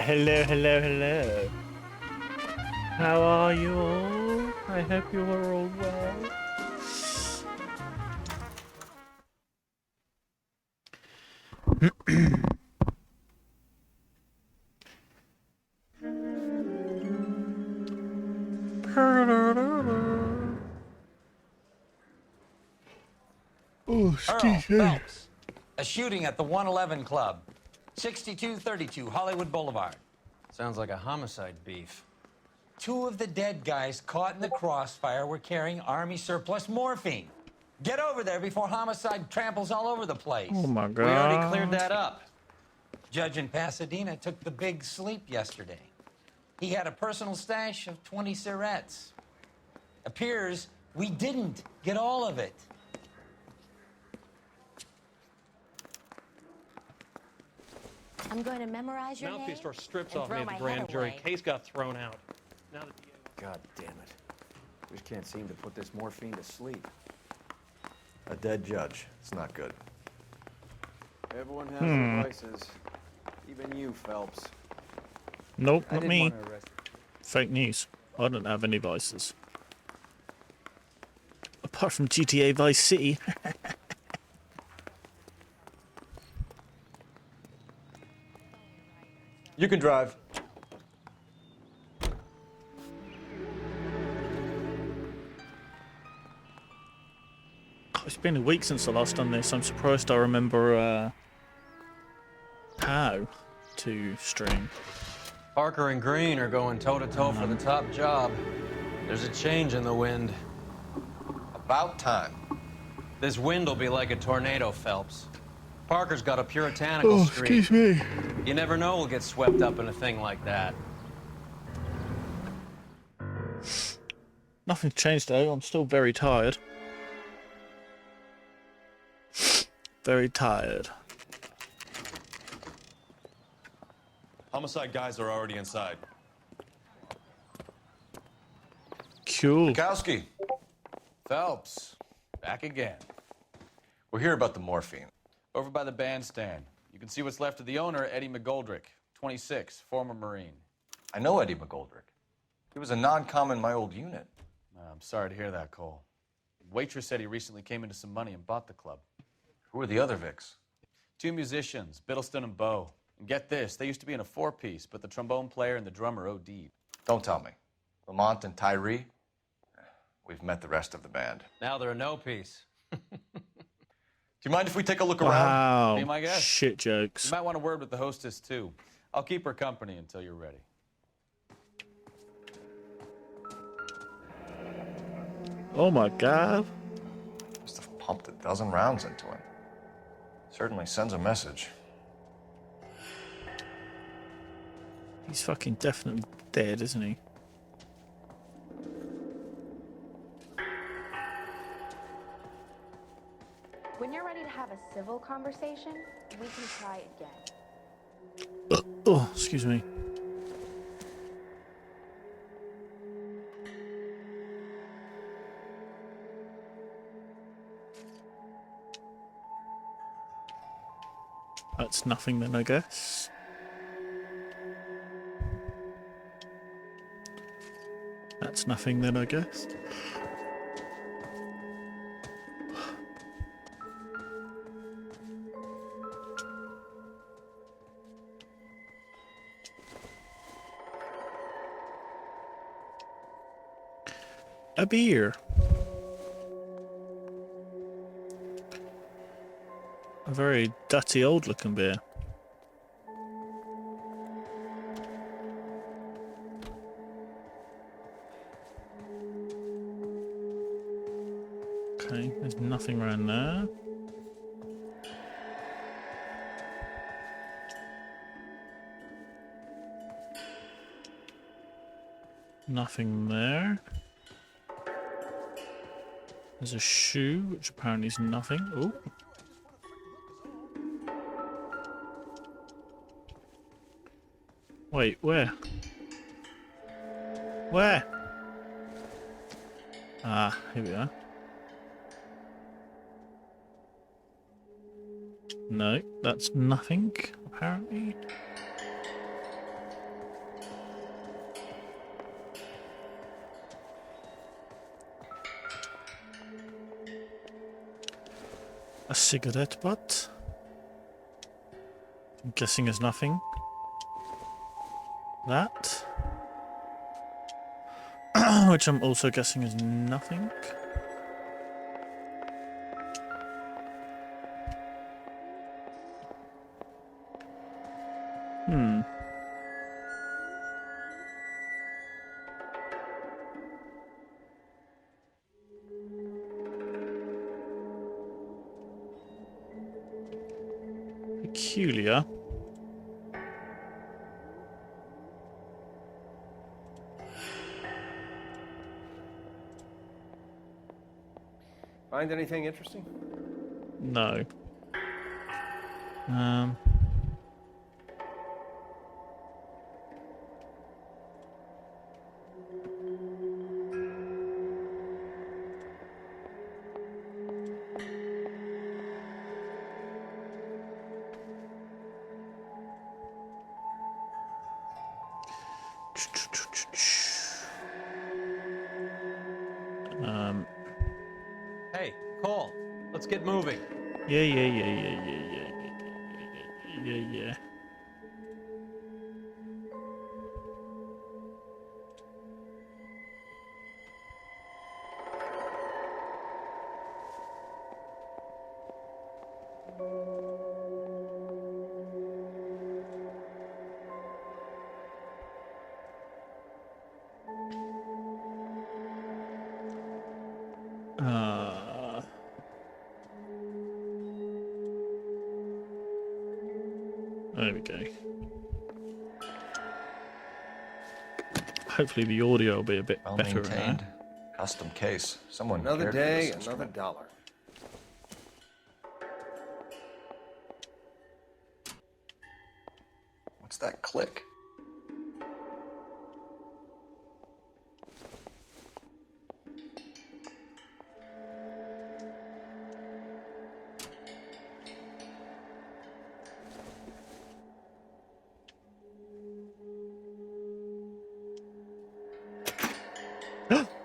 Hello, hello, hello. How are you all? I hope you are all well. Oh, excuse me. Phelps, a shooting at the 111 Club, 6232 Hollywood Boulevard. Sounds like a homicide beef. Two of the dead guys caught in the crossfire were carrying Army surplus morphine. Get over there before homicide tramples all over the place. Oh my god. We already cleared that up. Judge in Pasadena took the big sleep yesterday. He had a personal stash of 20 cigarettes. Appears we didn't get all of it. I'm going to memorize your name. Mouthpiece store strips and off throw me at my the grand head jury. away. Case got thrown out. Now the DA... God damn it. Just can't seem to put this morphine to sleep. A dead judge. It's not good. Everyone has their vices. Even you, Phelps. Nope, I not didn't me. want to arrest Fake news. I don't have any vices. Apart from GTA Vice City. You can drive. It's been a week since I last done this. I'm surprised I remember how to stream. Parker and Green are going toe-to-toe for the top job. There's a change in the wind. About time. This wind will be like a tornado, Phelps. Parker's got a puritanical streak. me. You never know we'll get swept up in a thing like that. Nothing's changed though. I'm still very tired. Very tired. Homicide guys are already inside. Cool. Kowski, Phelps, back again. we're here about the morphine. Over by the bandstand. You can see what's left of the owner, Eddie McGoldrick, 26, former Marine. I know Eddie McGoldrick. He was a non-com in my old unit. I'm sorry to hear that, Cole. Waitress said he recently came into some money and bought the club. Who are the other Vics? Two musicians, Biddleston and Bo. And get this, they used to be in a four-piece, but the trombone player and the drummer OD'd. Don't tell me. Lamont and Tyree? We've met the rest of the band. Now they're a no-piece. Do you mind if we take a look around? Wow. Be my guest. Shit You jokes. might want a word with the hostess, too. I'll keep her company until you're ready. Oh my god. Must have pumped a dozen rounds into him. Certainly sends a message. He's fucking definitely dead, isn't he? When you're ready to have a civil conversation, we can try again. Oh, excuse me. That's nothing then, I guess. That's nothing then, I guess. A beer. A very dirty old looking beer. Okay, there's nothing around there. Nothing there. There's a shoe, which apparently is nothing. Oh. Wait, where? Where? Ah, here we are. No, that's nothing, apparently. A cigarette butt? I'm guessing is nothing. That? Which I'm also guessing is nothing. Hmm. Peculiar. Find anything interesting? No. Hey, Cole, let's get moving. Yeah. There we go. Hopefully the audio will be a bit Well better in maintained. there. Custom case. Someone Another cared for day, this another instrument. dollar. What's that click?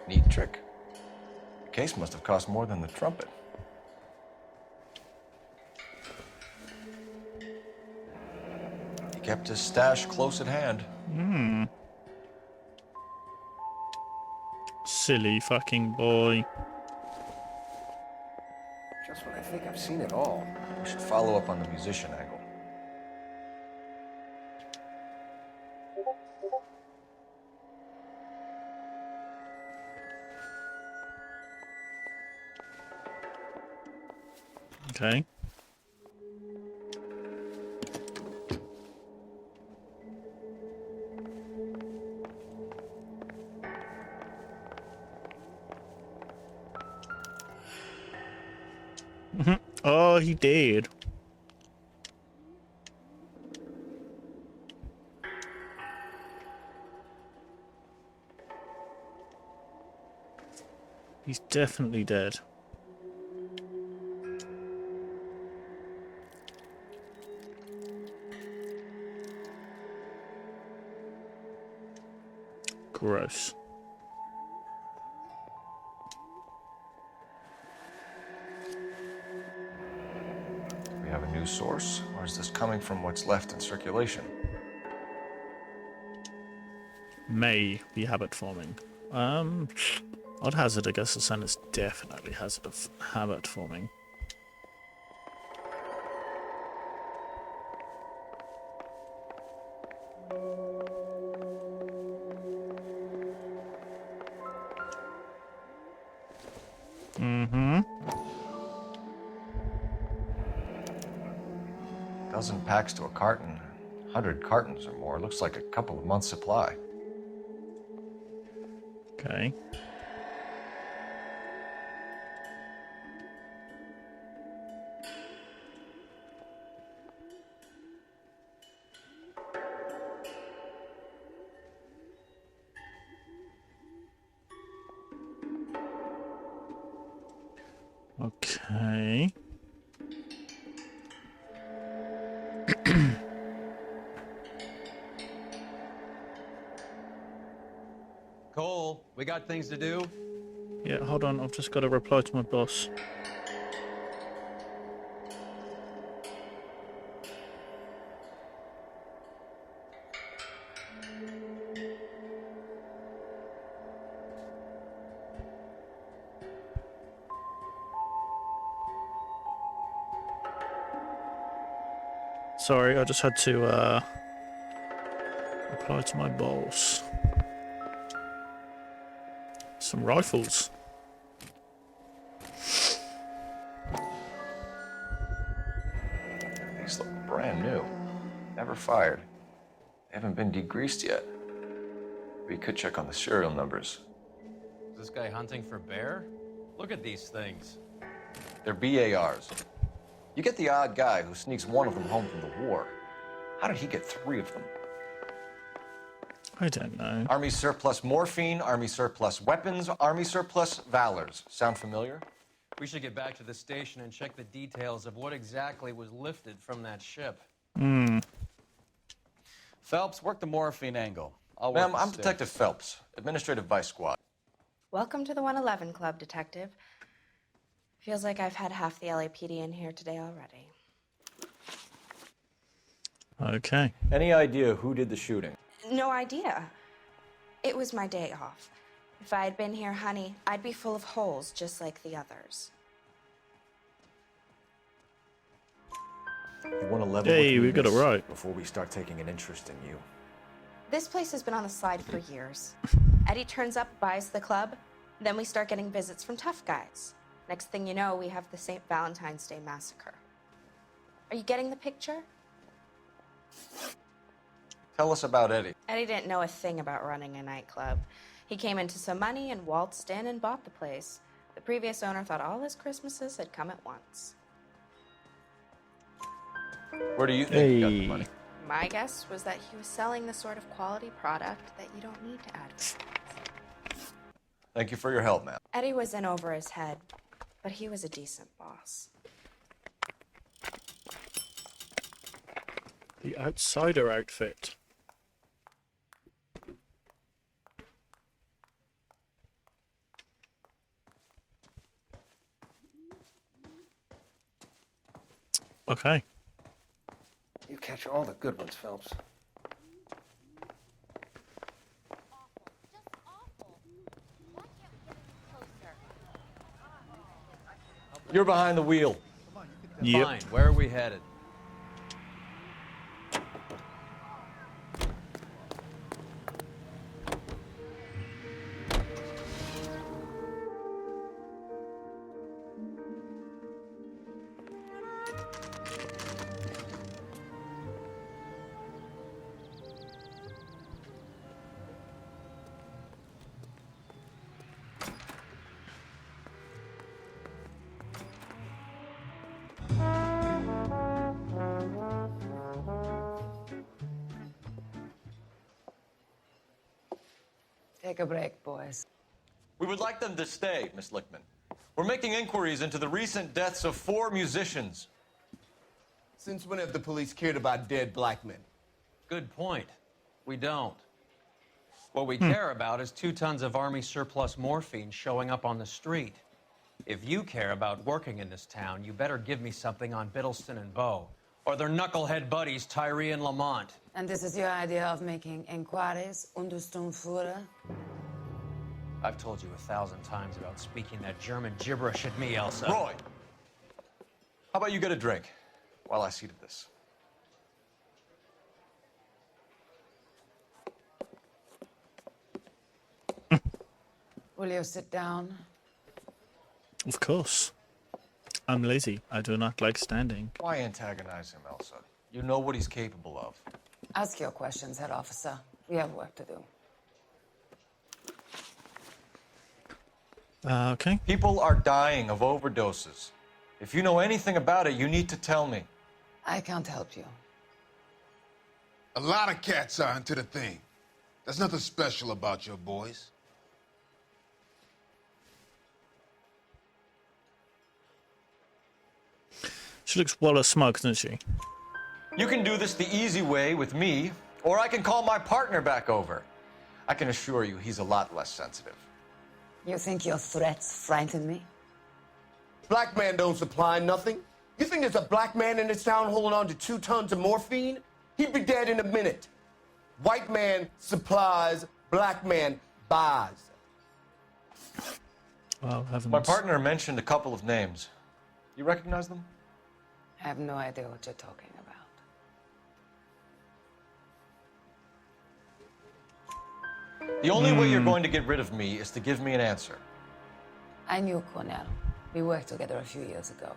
Neat trick. The case must have cost more than the trumpet. He kept his stash close at hand. Silly fucking boy. Just when I think I've seen it all. We should follow up on the musician angle. Okay. Oh, he did. He's definitely dead. Gross. Do we have a new source, or is this coming from what's left in circulation? May be habit forming. Odd hazard, I guess the sun is definitely hazard of habit forming. Dozen packs to a carton, 100 cartons or more. Looks like a couple of months' supply. Okay. Okay. Cole, we got things to do. Yeah, hold on. I've just got to reply to my boss. Sorry, I just had to reply to my boss. Some rifles. These look brand new. Never fired. They haven't been degreased yet. We could check on the serial numbers. Is this guy hunting for bear? Look at these things. They're BARs. You get the odd guy who sneaks one of them home from the war. How did he get 3 of them? I don't know. Army surplus morphine, Army surplus weapons, Army surplus valors. Sound familiar? We should get back to the station and check the details of what exactly was lifted from that ship. Phelps, work the morphine angle. I'll work Ma'am, the I'm stick. Detective Phelps, Administrative Vice Squad. Welcome to the 111 Club, Detective. Feels like I've had half the LAPD in here today already. Okay. Any idea who did the shooting? No idea. It was my day off. If I had been here, honey, I'd be full of holes just like the others. You want to level Hey, with me, we got it miss, right. before we start taking an interest in you. This place has been on the slide for years. Eddie turns up, buys the club, then we start getting visits from tough guys. Next thing you know, we have the St. Valentine's Day massacre. Are you getting the picture? Tell us about Eddie. Eddie didn't know a thing about running a nightclub. He came into some money and waltzed in and bought the place. The previous owner thought all his Christmases had come at once. Where do you think he got the Hey. money? My guess was that he was selling the sort of quality product that you don't need to advertise. Thank you for your help, ma'am. Eddie was in over his head, but he was a decent boss. The outsider outfit. Okay. You catch all the good ones, Phelps. You're behind the wheel. Yep. Fine, where are we headed? Take a break, boys. We would like them to stay, Miss Lickman. We're making inquiries into the recent deaths of 4 musicians. Since when have the police cared about dead black men? Good point. We don't. What we care about is 2 tons of Army surplus morphine showing up on the street. If you care about working in this town, you better give me something on Biddleston and Bow, or their knucklehead buddies Tyree and Lamont. And this is your idea of making inquiries, understand Führer? I've told you 1,000 times about speaking that German gibberish at me, Elsa. Roy, how about you get a drink while I see to this? Will you sit down? Of course. I'm lazy. I do not like standing. Why antagonize him, Elsa? You know what he's capable of. Ask your questions, head officer. We have work to do. Okay. People are dying of overdoses. If you know anything about it, you need to tell me. I can't help you. A lot of cats are into the thing. There's nothing special about your boys. She looks well smug, doesn't she? You can do this the easy way with me, or I can call my partner back over. I can assure you he's a lot less sensitive. You think your threats frighten me? Black man don't supply nothing. You think there's a black man in this town holding on to 2 tons of morphine? He'd be dead in a minute. White man supplies, black man buys. Well, heavens. My partner mentioned a couple of names. You recognize them? I have no idea what you're talking about. The only way you're going to get rid of me is to give me an answer. I knew Cornell. We worked together a few years ago.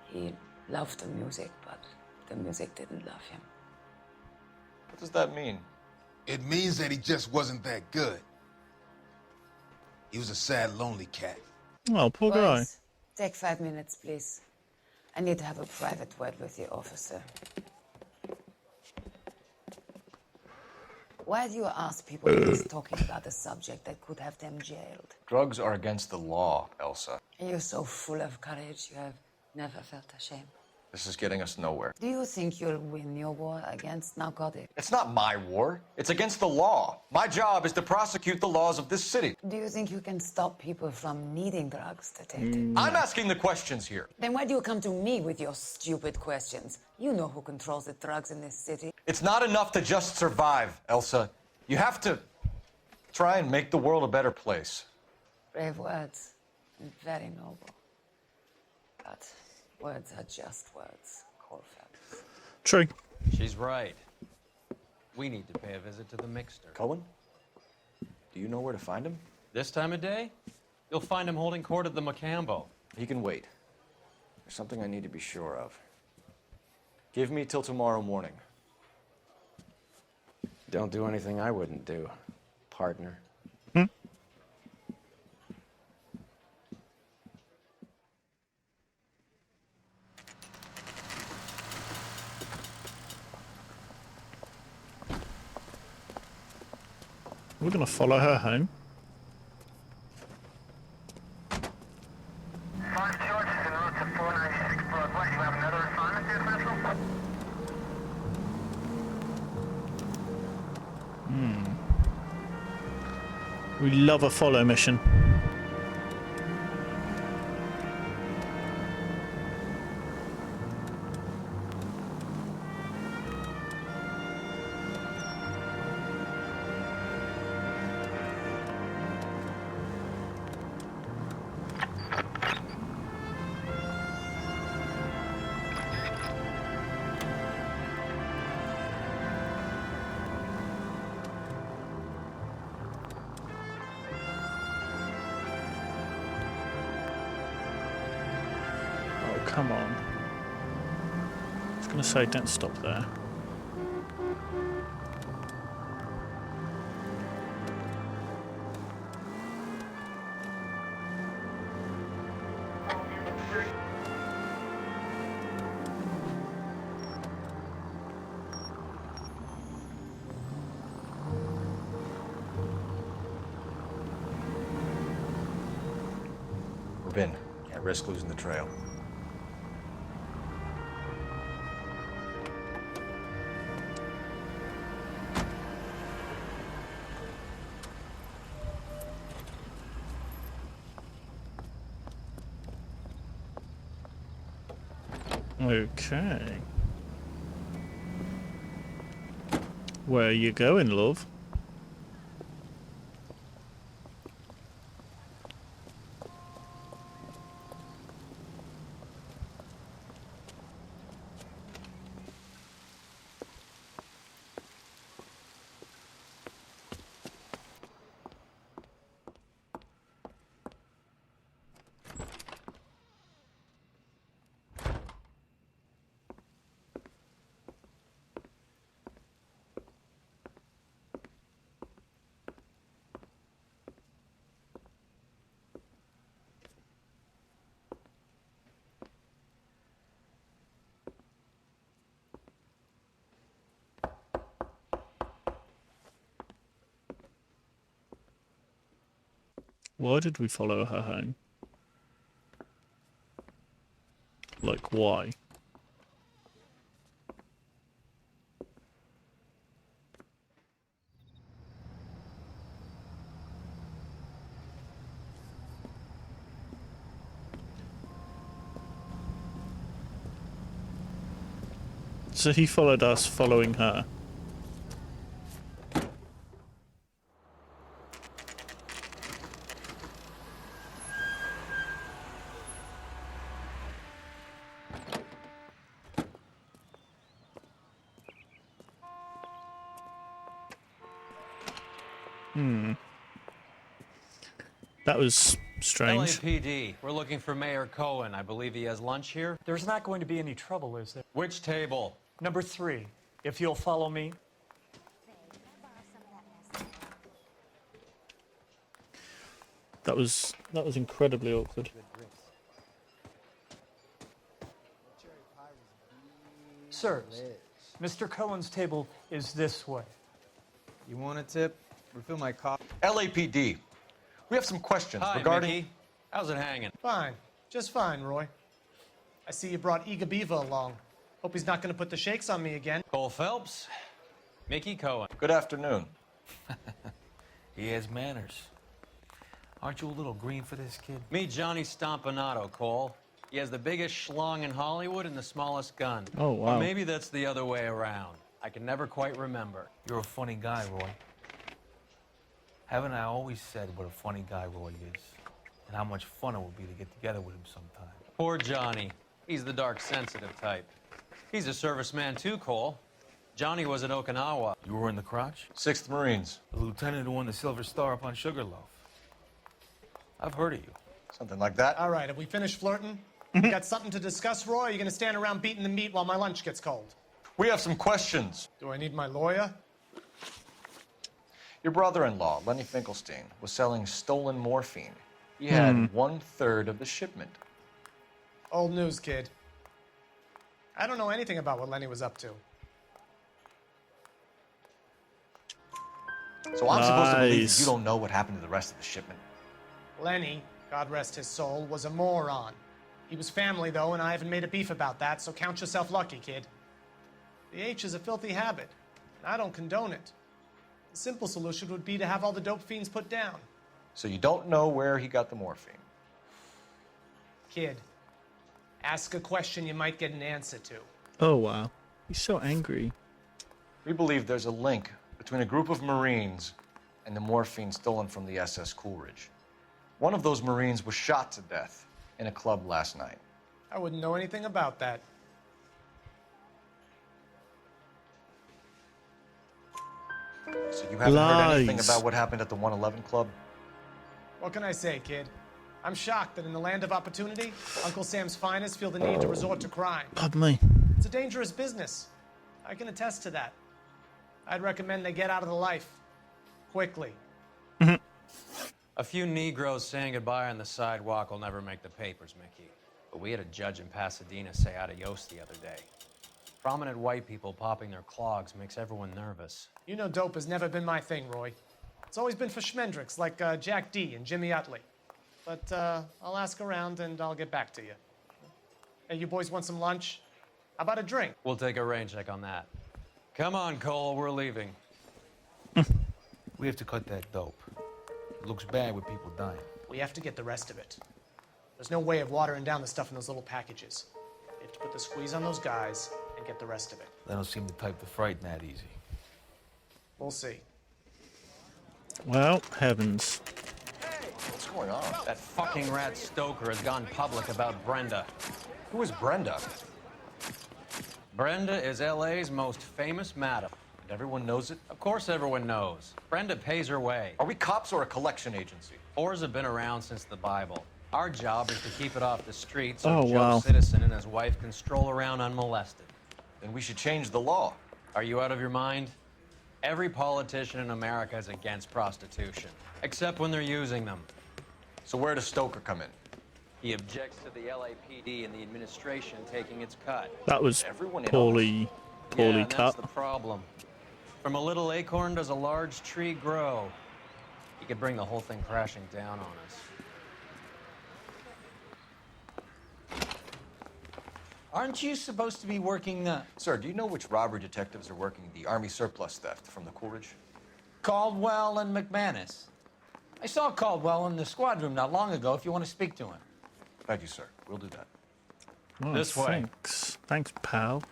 He loved the music, but the music didn't love him. What does that mean? It means that he just wasn't that good. He was a sad, lonely cat. Oh, poor guy. Boys, take 5 minutes, please. I need to have a private word with the officer. Why do you ask people always talking about the subject that could have them jailed? Drugs are against the law, Elsa. And you're so full of courage, you have never felt ashamed. This is getting us nowhere. Do you think you'll win your war against narcotics? It's not my war. It's against the law. My job is to prosecute the laws of this city. Do you think you can stop people from needing drugs to take it? I'm asking the questions here. Then why do you come to me with your stupid questions? You know who controls the drugs in this city. It's not enough to just survive, Elsa. You have to try and make the world a better place. Brave words and very noble. But words are just words, Corfeld. True. She's right. We need to pay a visit to the Mixter. Cohen? Do you know where to find him? This time of day, you'll find him holding court at the Macambo. He can wait. There's something I need to be sure of. Give me till tomorrow morning. Don't do anything I wouldn't do, partner. We're gonna follow her home. We love a follow mission. Come on. I was gonna say, don't stop there. We're in. Can't risk losing the trail. Okay. Where are you going, love? Why did we follow her home? Like, why? So he followed us, following her. That was strange. LAPD, we're looking for Mayor Cohen. I believe he has lunch here. There's not going to be any trouble, is there? Which table? Number 3, if you'll follow me. That was incredibly awkward. Sirs, Mr. Cohen's table is this way. You want a tip? Refill my coffee. LAPD. We have some questions Hi, regarding. Mickey. How's it hanging? Fine. Just fine, Roy. I see you brought Iga Beaver along. Hope he's not going to put the shakes on me again. Cole Phelps, Mickey Cohen. Good afternoon. He has manners. Aren't you a little green for this kid? Meet Johnny Stompanato, Cole. He has the biggest schlong in Hollywood and the smallest gun. Oh, wow. Or maybe that's the other way around. I can never quite remember. You're a funny guy, Roy. Haven't I always said what a funny guy Roy is? And how much fun it would be to get together with him sometime. Poor Johnny. He's the dark, sensitive type. He's a serviceman too, Cole. Johnny was at Okinawa. You were in the crotch? 6th Marines. The lieutenant who won the Silver Star up on Sugarloaf. I've heard of you. Something like that. All right, have we finished flirting? You got something to discuss, Roy? Or are you going to stand around beating the meat while my lunch gets cold? We have some questions. Do I need my lawyer? Your brother-in-law, Lenny Finkelstein, was selling stolen morphine. He had 1/3 of the shipment. Old news, kid. I don't know anything about what Lenny was up to. So I'm supposed to believe Nice. that you don't know what happened to the rest of the shipment. Lenny, God rest his soul, was a moron. He was family, though, and I haven't made a beef about that, so count yourself lucky, kid. The H is a filthy habit, and I don't condone it. The simple solution would be to have all the dope fiends put down. So you don't know where he got the morphine. Kid, ask a question you might get an answer to. Oh, wow. He's so angry. We believe there's a link between a group of Marines and the morphine stolen from the SS Coolidge. One of those Marines was shot to death in a club last night. I wouldn't know anything about that. So you haven't heard anything Lies. about what happened at the 111 Club? What can I say, kid? I'm shocked that in the land of opportunity, Uncle Sam's finest feel the need to resort to crime. Pardon me. It's a dangerous business. I can attest to that. I'd recommend they get out of the life. Quickly. A few Negroes saying goodbye on the sidewalk will never make the papers, Mickey. But we had a judge in Pasadena say adios the other day. Prominent white people popping their clogs makes everyone nervous. You know dope has never been my thing, Roy. It's always been for schmendricks like Jack D. and Jimmy Utley. But I'll ask around and I'll get back to you. Hey, you boys want some lunch? How about a drink? We'll take a rain check on that. Come on, Cole, we're leaving. We have to cut that dope. It looks bad with people dying. We have to get the rest of it. There's no way of watering down the stuff in those little packages. We have to put the squeeze on those guys and get the rest of it. They don't seem the type to frighten that easy. We'll see. Well, heavens. What's going on? That fucking rat Stoker has gone public about Brenda. Who is Brenda? Brenda is LA's most famous madam. And everyone knows it? Of course everyone knows. Brenda pays her way. Are we cops or a collection agency? Whores have been around since the Bible. Our job is to keep it off the streets so Oh, Joe wow. Citizen and his wife can stroll around unmolested. Then we should change the law. Are you out of your mind? Every politician in America is against prostitution, except when they're using them. So where does Stoker come in? He objects to the LAPD and the administration taking its cut. That was Everyone in poorly Yeah, and cut. that's the problem. From a little acorn does a large tree grow. He could bring the whole thing crashing down on us. Aren't you supposed to be working the Sir, do you know which robbery detectives are working the Army surplus theft from the Coolidge? Caldwell and McManus? I saw Caldwell in the squad room not long ago if you want to speak to him. Thank you, sir. We'll do that. Oh, This way. Thanks. Thanks, pal.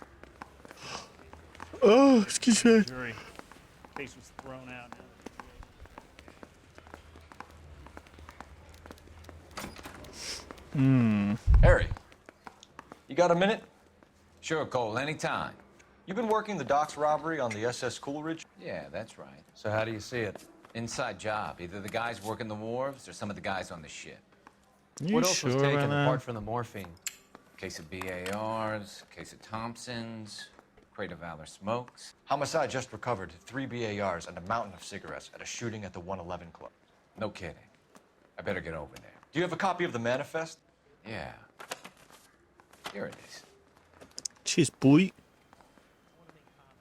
Oh, excuse me. Jury. Case was thrown out. Harry, you got a minute? Sure, Cole, anytime. You've been working the docks robbery on the SS Coolidge? Yeah, that's right. So how do you see it? Inside job. Either the guys working the wharves or some of the guys on the ship. You What else sure was taken about that? apart from the morphine? Case of BARs, case of Thompsons, crate of Valor smokes. Homicide just recovered 3 BARs and a mountain of cigarettes at a shooting at the 111 Club. No kidding. I better get over there. Do you have a copy of the manifest? Yeah. Here it is. Cheers, boy.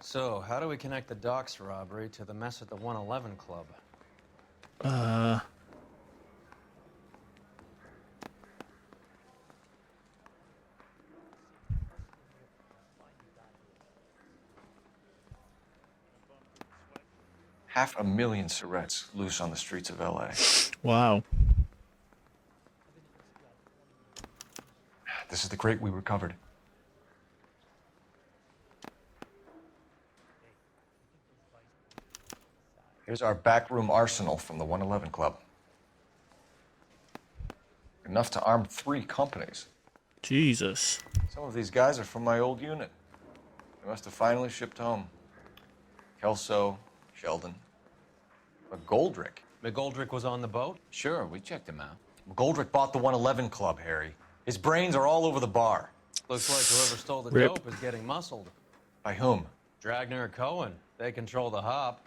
So, how do we connect the docks robbery to the mess at the 111 Club? $500,000 cigarettes loose on the streets of LA. Wow. This is the crate we recovered. Here's our backroom arsenal from the 111 Club. Enough to arm 3 companies. Jesus. Some of these guys are from my old unit. They must have finally shipped home. Kelso, Sheldon. McGoldrick. McGoldrick was on the boat? Sure, we checked him out. McGoldrick bought the 111 Club, Harry. His brains are all over the bar. Looks like whoever stole the Rip. dope is getting muscled. By whom? Dragner or Cohen. They control the hop.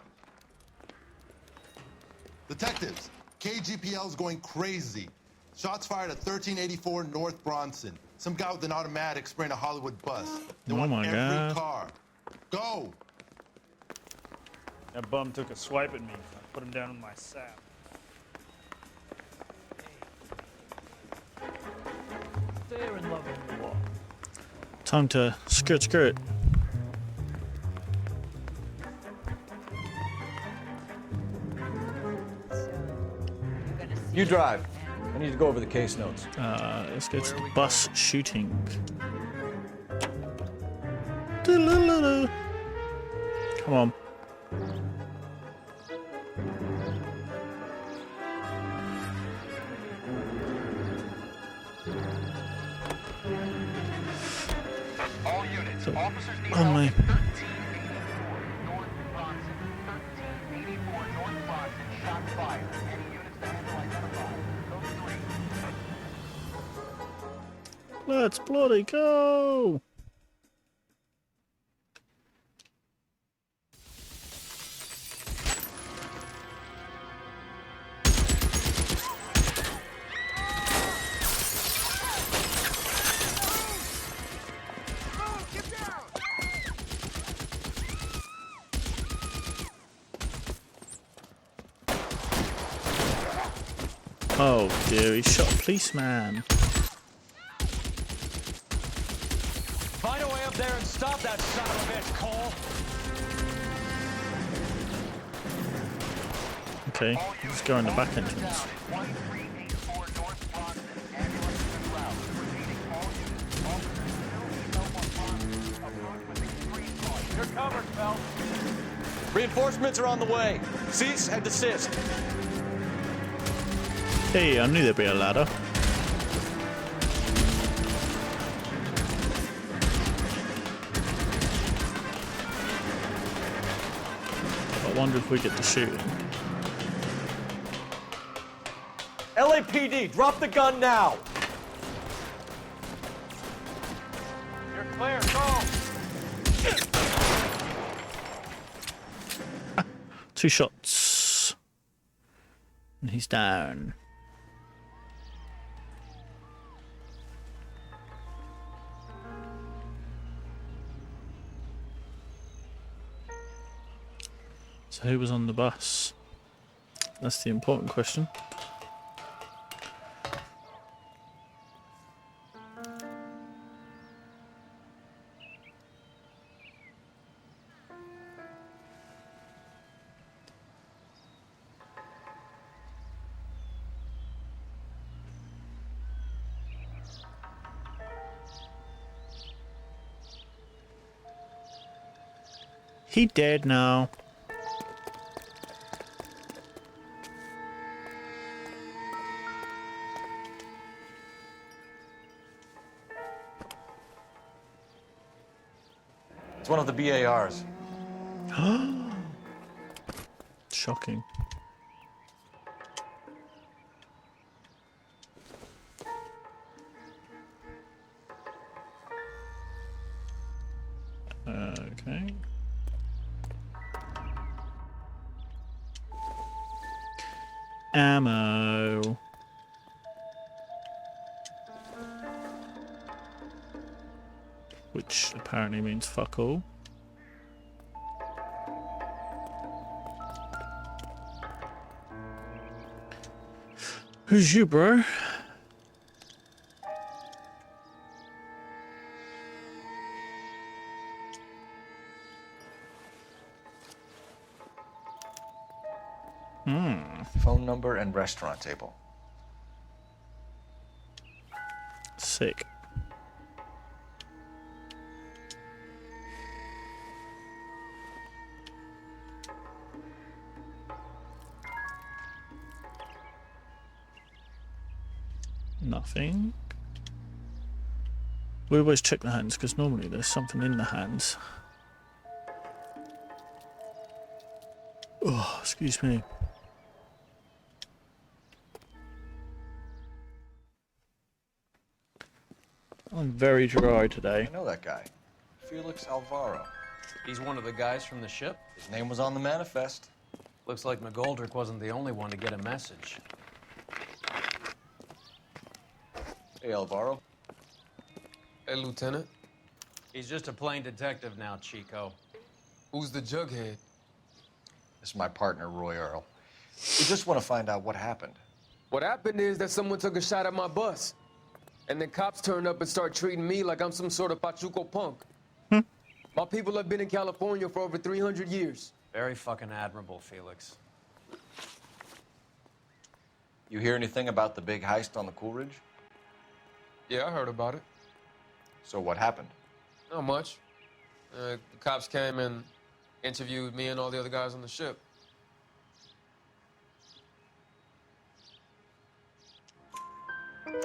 Detectives, KGPL's going crazy. Shots fired at 1384 North Bronson. Some guy with an automatic spraying a Hollywood bus. They Oh want my every God. car. Go! That bum took a swipe at me. I put him down in my sap. They're in love with the law. Time to skirt. You drive. I need to go over the case notes. Let's go to the bus shooting. Doo-doo-doo-doo. Come on. All units, officers need On me. help at 1384 North Bronson. 1384 North Bronson, shots fired. Any units to handle identified. Code 3. Let's bloody go! Oh dear, he shot a policeman. Find a way up there and stop that son of a bitch, Cole. Okay, let's go in the back entrance. 1384 North Bronson. Ambulance en route. Repeating, all units, officers still help on Bronson. Approach with extreme caution. You're covered, Phelps. Reinforcements are on the way. Cease and desist. Hey, I knew there'd be a ladder. I wonder if we get the shooting. LAPD, drop the gun now. You're clear, go. 2 shots. And he's down. So who was on the bus? That's the important question. He dead now. It's one of the BARs. Shocking. Okay. Ammo. Which apparently means fuck all. Who's you, bro? Phone number and restaurant table. Sick. Nothing. We always check the hands because normally there's something in the hands. Oh, excuse me. I'm very dry today. I know that guy. Felix Alvaro. He's one of the guys from the ship? His name was on the manifest. Looks like McGoldrick wasn't the only one to get a message. Hey, Alvaro. Hey, Lieutenant. He's just a plain detective now, Chico. Who's the jughead? This is my partner, Roy Earl. We just want to find out what happened. What happened is that someone took a shot at my bus. And then cops turned up and start treating me like I'm some sort of Pachuco punk. My people have been in California for over 300 years. Very fucking admirable, Felix. You hear anything about the big heist on the Coolidge? Yeah, I heard about it. So what happened? Not much. The cops came and interviewed me and all the other guys on the ship.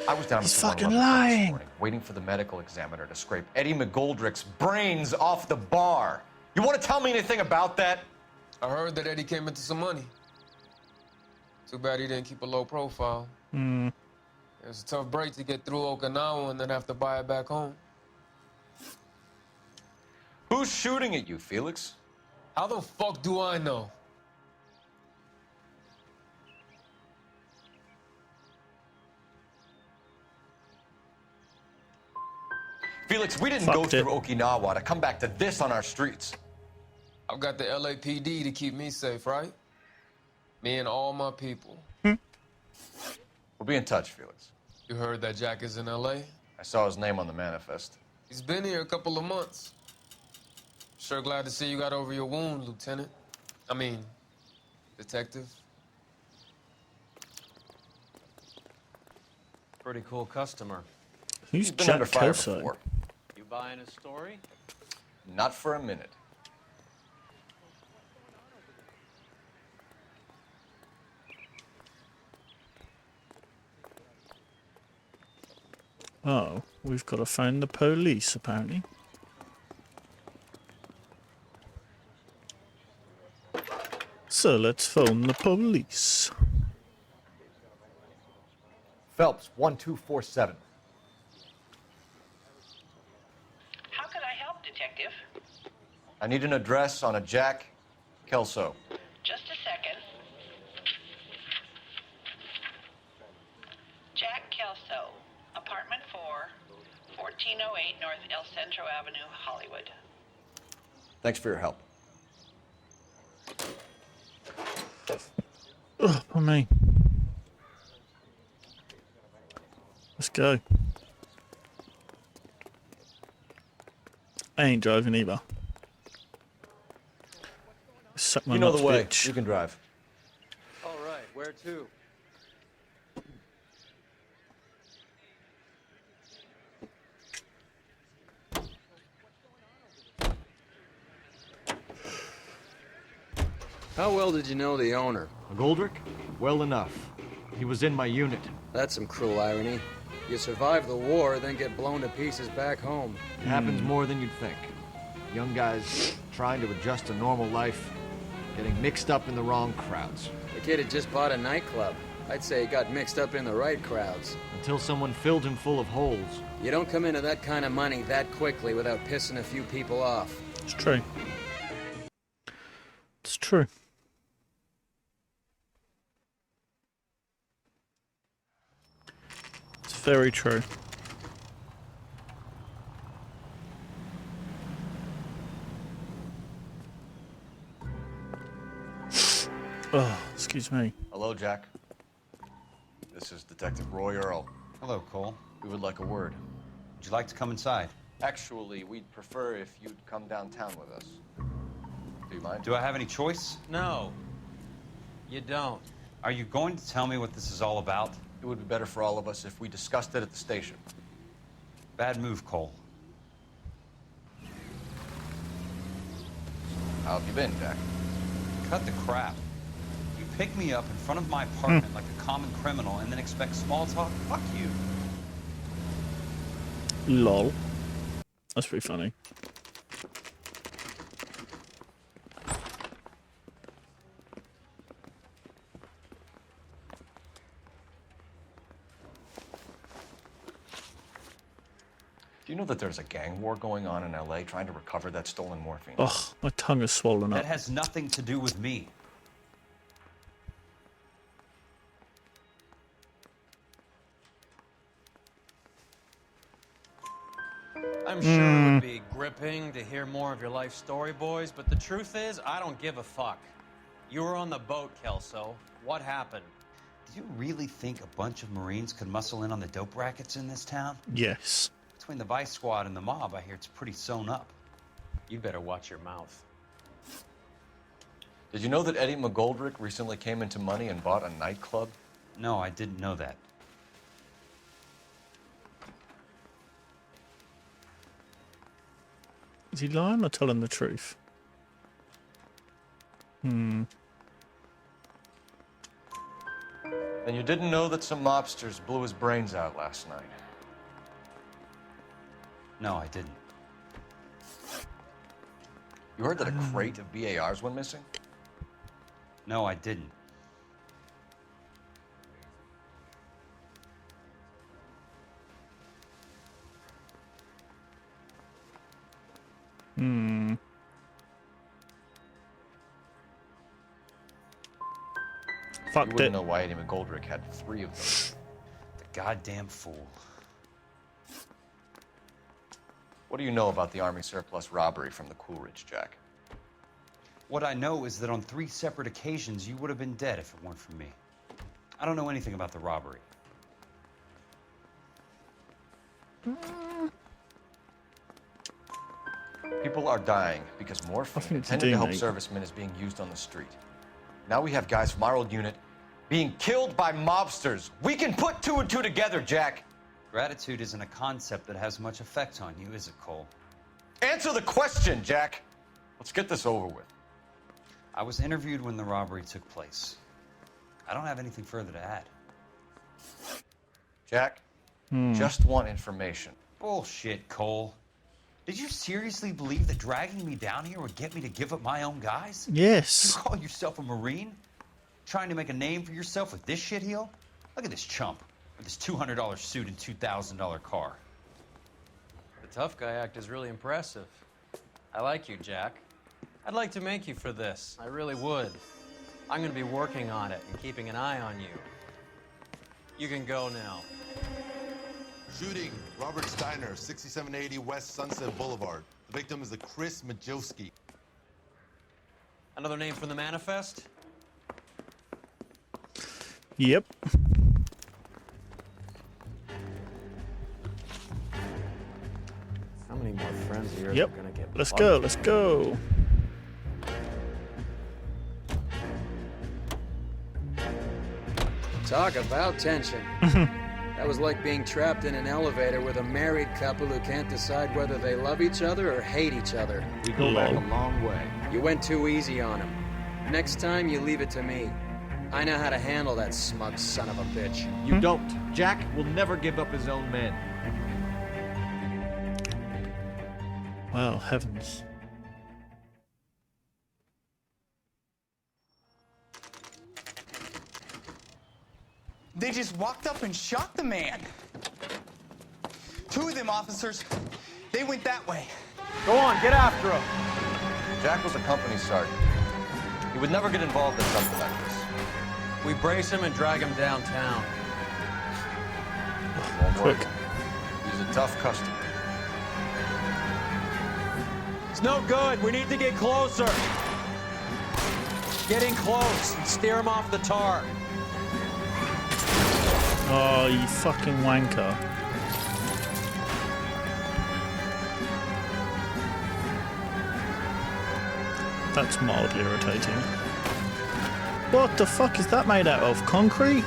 I was down He's at the fucking 111 this lying. morning, waiting for the medical examiner to scrape Eddie McGoldrick's brains off the bar. You want to tell me anything about that? I heard that Eddie came into some money. Too bad he didn't keep a low profile. It was a tough break to get through Okinawa and then have to buy it back home. Who's shooting at you, Felix? How the fuck do I know? Felix, we didn't go through Okinawa to come back to this on our streets. I've got the LAPD to keep me safe, right? Me and all my people. We'll be in touch, Felix. You heard that Jack is in LA? I saw his name on the manifest. He's been here a couple of months. Sure glad to see you got over your wound, Lieutenant. I mean, Detective. Pretty cool customer. Who's been Jack under fire Kelso? before. You buying his story? Not for a minute. Oh, we've got to phone the police, apparently. So let's phone the police. Phelps, 1247. How can I help, Detective? I need an address on a Jack Kelso. Just a second. Jack Kelso, apartment 4, 1408 North El Centro Avenue, Hollywood. Thanks for your help. Oh, for me. Let's go. I ain't driving either. Suck my You know nuts, the way. bitch. You can drive. All right, where to? How well did you know the owner? McGoldrick? Well enough. He was in my unit. That's some cruel irony. You survive the war, then get blown to pieces back home. It happens more than you'd think. Young guys trying to adjust to normal life, getting mixed up in the wrong crowds. The kid had just bought a nightclub. I'd say he got mixed up in the right crowds. Until someone filled him full of holes. You don't come into that kind of money that quickly without pissing a few people off. It's true. It's true. It's very true. Oh, excuse me. Hello, Jack. This is Detective Roy Earl. Hello, Cole. We would like a word. Would you like to come inside? Actually, we'd prefer if you'd come downtown with us. Do you mind? Do I have any choice? No, you don't. Are you going to tell me what this is all about? It would be better for all of us if we discussed it at the station. Bad move, Cole. How have you been, Jack? Cut the crap. You pick me up in front of my apartment like a common criminal and then expect small talk? Fuck you. Lol. That's pretty funny. Do you know that there's a gang war going on in LA trying to recover that stolen morphine? Ugh, my tongue is swollen up. That has nothing to do with me. I'm sure it would be gripping to hear more of your life story, boys, but the truth is, I don't give a fuck. You were on the boat, Kelso. What happened? Do you really think a bunch of Marines could muscle in on the dope rackets in this town? Yes. Between the Vice Squad and the mob, I hear it's pretty sewn up. You better watch your mouth. Did you know that Eddie McGoldrick recently came into money and bought a nightclub? No, I didn't know that. Is he lying or telling the truth? And you didn't know that some mobsters blew his brains out last night? No, I didn't. You heard that a crate of BARs went missing? No, I didn't. Fucked you it. wouldn't know why Eddie McGoldrick had 3 of them. The goddamn fool. What do you know about the Army surplus robbery from the Coolidge, Jack? What I know is that on 3 separate occasions, you would have been dead if it weren't for me. I don't know anything about the robbery. People are dying because morphine intended to help servicemen is being used on the street. Now we have guys from our old unit being killed by mobsters. We can put 2 and 2 together, Jack. Gratitude isn't a concept that has much effect on you, is it, Cole? Answer the question, Jack. Let's get this over with. I was interviewed when the robbery took place. I don't have anything further to add. Jack, just want information. Bullshit, Cole. Did you seriously believe that dragging me down here would get me to give up my own guys? Yes. You call yourself a Marine? Trying to make a name for yourself with this shitheel? Look at this chump with this $200 suit and $2,000 car. The tough guy act is really impressive. I like you, Jack. I'd like to make you for this. I really would. I'm going to be working on it and keeping an eye on you. You can go now. Shooting, Robert Steiner, 6780 West Sunset Boulevard. The victim is a Chris Majowski. Another name from the manifest? Yep. How many more friends of yours Yep. are gonna get Let's plugged? go. Let's go. Talk about tension. That was like being trapped in an elevator with a married couple who can't decide whether they love each other or hate each other. We go back a long way. You went too easy on him. Next time, you leave it to me. I know how to handle that smug son of a bitch. You don't. Jack will never give up his own men. Well, heavens. They just walked up and shot the man. 2 of them officers, they went that way. Go on, get after him. Jack was a company sergeant. He would never get involved in something like this. We brace him and drag him downtown. Won't work. He's a tough customer. It's no good. We need to get closer. Get in close and steer him off the tar. Oh, you fucking wanker. That's mildly irritating. What the fuck is that made out of? Concrete?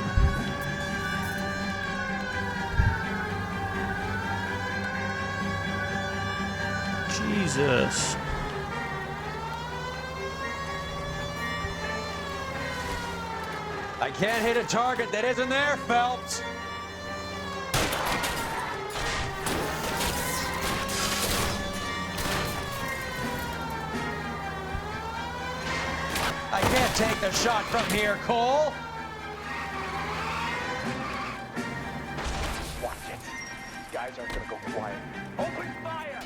Jesus. I can't hit a target that isn't there, Phelps. I can't take the shot from here, Cole. Watch it. These guys aren't gonna go quiet. Open fire!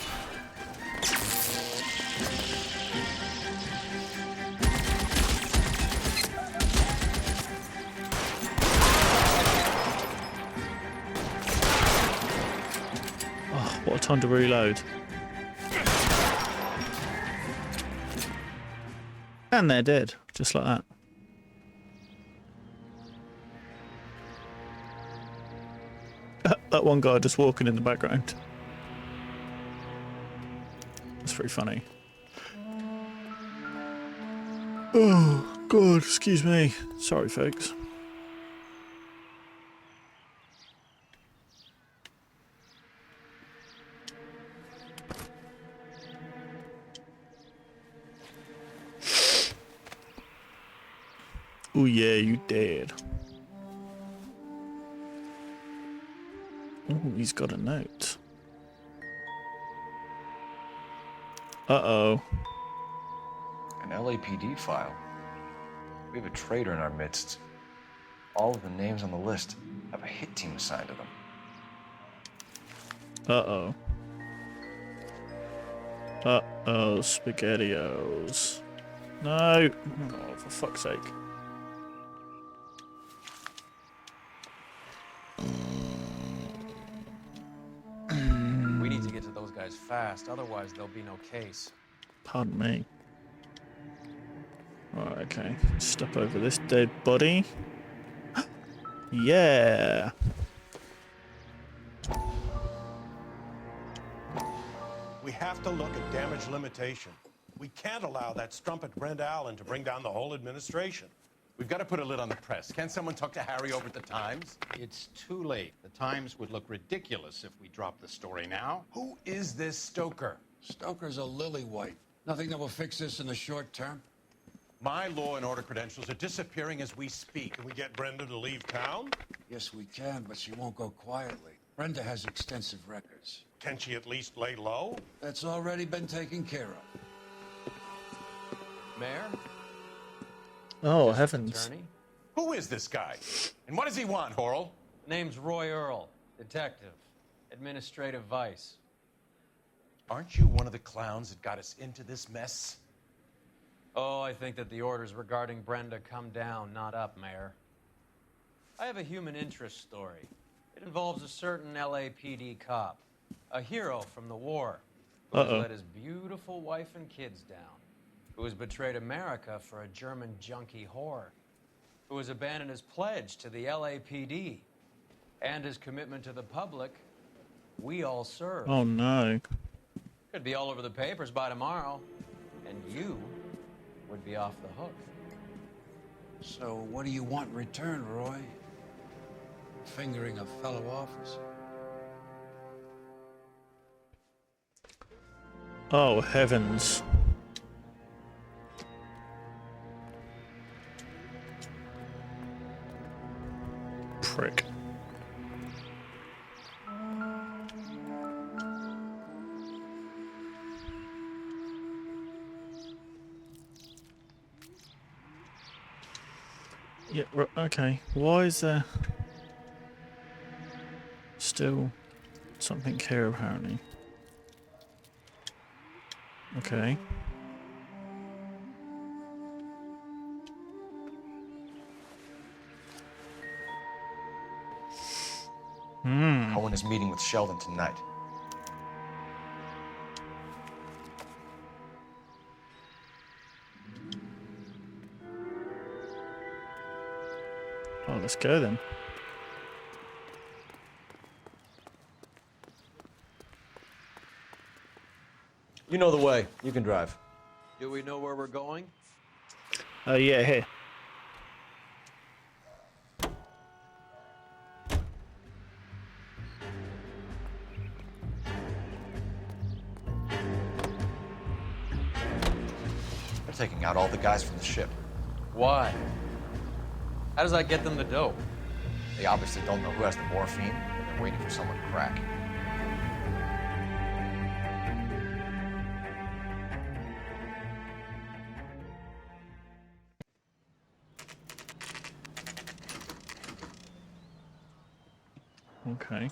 Oh, what a time to reload. And they're dead, just like that. That one guy just walking in the background. That's pretty funny. Oh, God, excuse me. Sorry, folks. Oh yeah, you dead. Oh, he's got a note. Uh-oh. An LAPD file. We have a traitor in our midst. All of the names on the list have a hit team assigned to them. Uh-oh. Uh-oh, SpaghettiOs. No! Oh, for fuck's sake. We need to get to those guys fast, otherwise there'll be no case. Pardon me. Right, okay. Step over this dead body. Yeah! We have to look at damage limitation. We can't allow that strumpet Brenda Allen to bring down the whole administration. We've got to put a lid on the press. Can't someone talk to Harry over at the Times? It's too late. The Times would look ridiculous if we dropped the story now. Who is this Stoker? Stoker's a lily-white. Nothing that will fix this in the short term. My law and order credentials are disappearing as we speak. Can we get Brenda to leave town? Yes, we can, but she won't go quietly. Brenda has extensive records. Can she at least lay low? That's already been taken care of. Mayor? Oh, heavens. Attorney? Who is this guy? And what does he want, Horrell? Name's Roy Earl, detective, administrative vice. Aren't you one of the clowns that got us into this mess? Oh, I think that the orders regarding Brenda come down, not up, Mayor. I have a human interest story. It involves a certain LAPD cop, a hero from the war, who has let his beautiful wife and kids down, who has betrayed America for a German junkie whore, who has abandoned his pledge to the LAPD and his commitment to the public we all serve. Oh no. Could be all over the papers by tomorrow, and you would be off the hook. So what do you want in return, Roy? Fingering a fellow officer? Oh, heavens. Prick. Yeah, okay. Why is there still something here, apparently? Okay. Cohen is meeting with Sheldon tonight. Oh, let's go then. You know the way. You can drive. Do we know where we're going? Yeah, here. They're taking out all the guys from the ship. Why? How does that get them the dope? They obviously don't know who has the morphine, and they're waiting for someone to crack. Okay.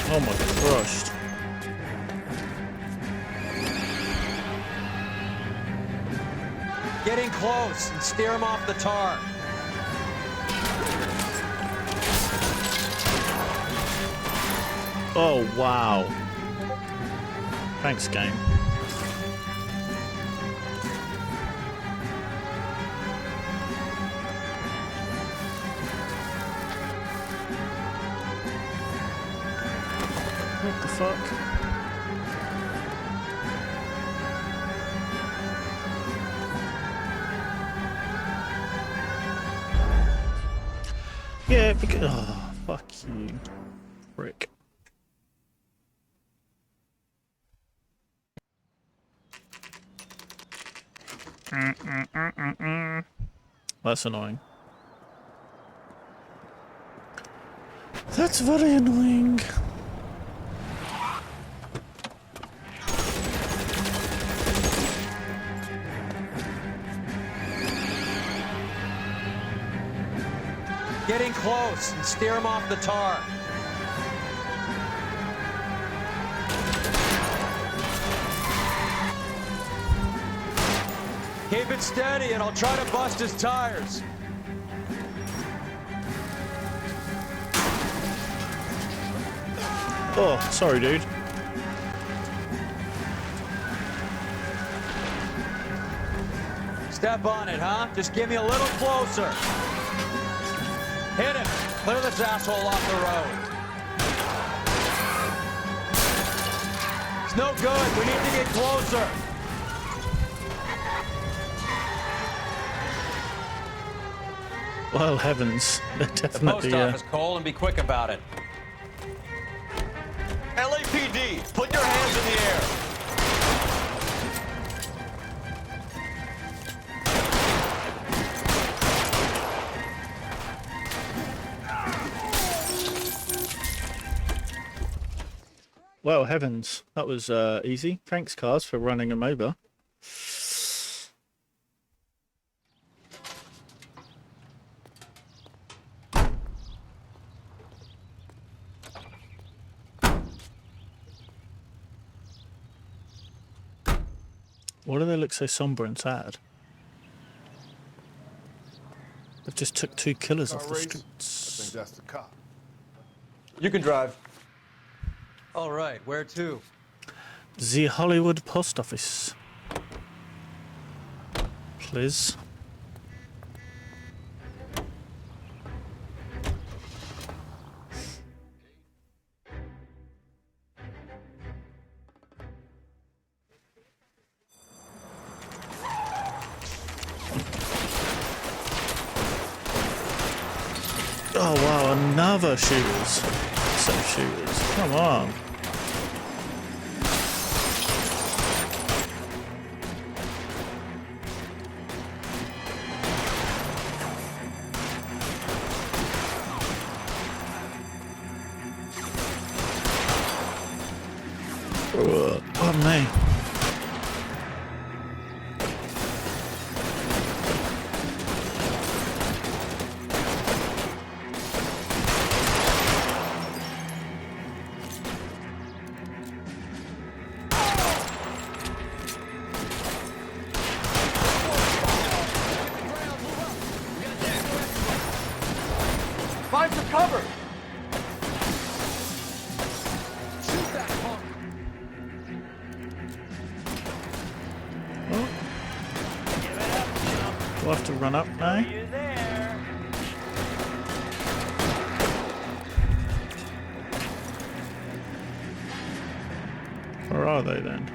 Oh my gosh. Get in close and steer him off the tar. Oh, wow. Thanks, game. What the fuck? Yeah, because... Oh, fuck you. Frick. That's annoying. That's very annoying. Get in close and steer him off the tar. Keep it steady and I'll try to bust his tires. Oh, sorry, dude. Step on it, huh? Just get me a little closer. Hit him. Clear this asshole off the road. It's no good. We need to get closer. Well, heavens. Definitely. The post office, Cole, and be quick about it. LAPD, put your hands in the air. Well, heavens. That was easy. Thanks, Cars, for running him over. Why do they look so somber and sad? They've just took 2 killers off the streets. I think that's the cop. You can drive. All right, where to? The Hollywood Post Office. Please. Oh wow, another shooters. Set of shooters. Come on. Pardon me. cover! Shoot that punk! Oh. Do I have to run up now? Where are they then?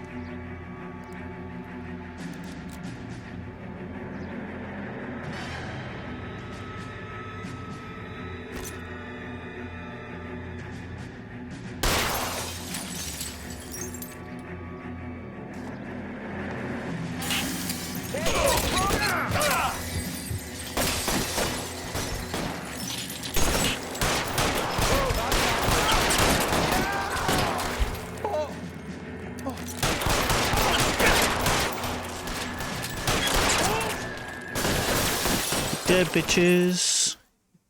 Dead bitches.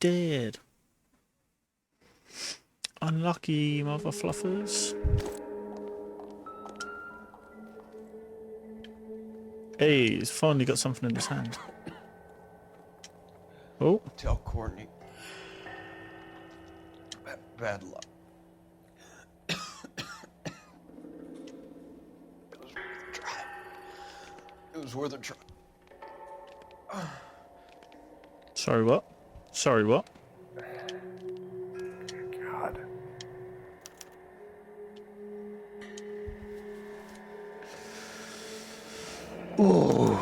Dead. Unlucky mother fluffers. Hey, he's finally got something in his hand. Oh. Tell Courtney. Bad luck. It was worth a try. Sorry, what? Sorry, what? God. Ooh.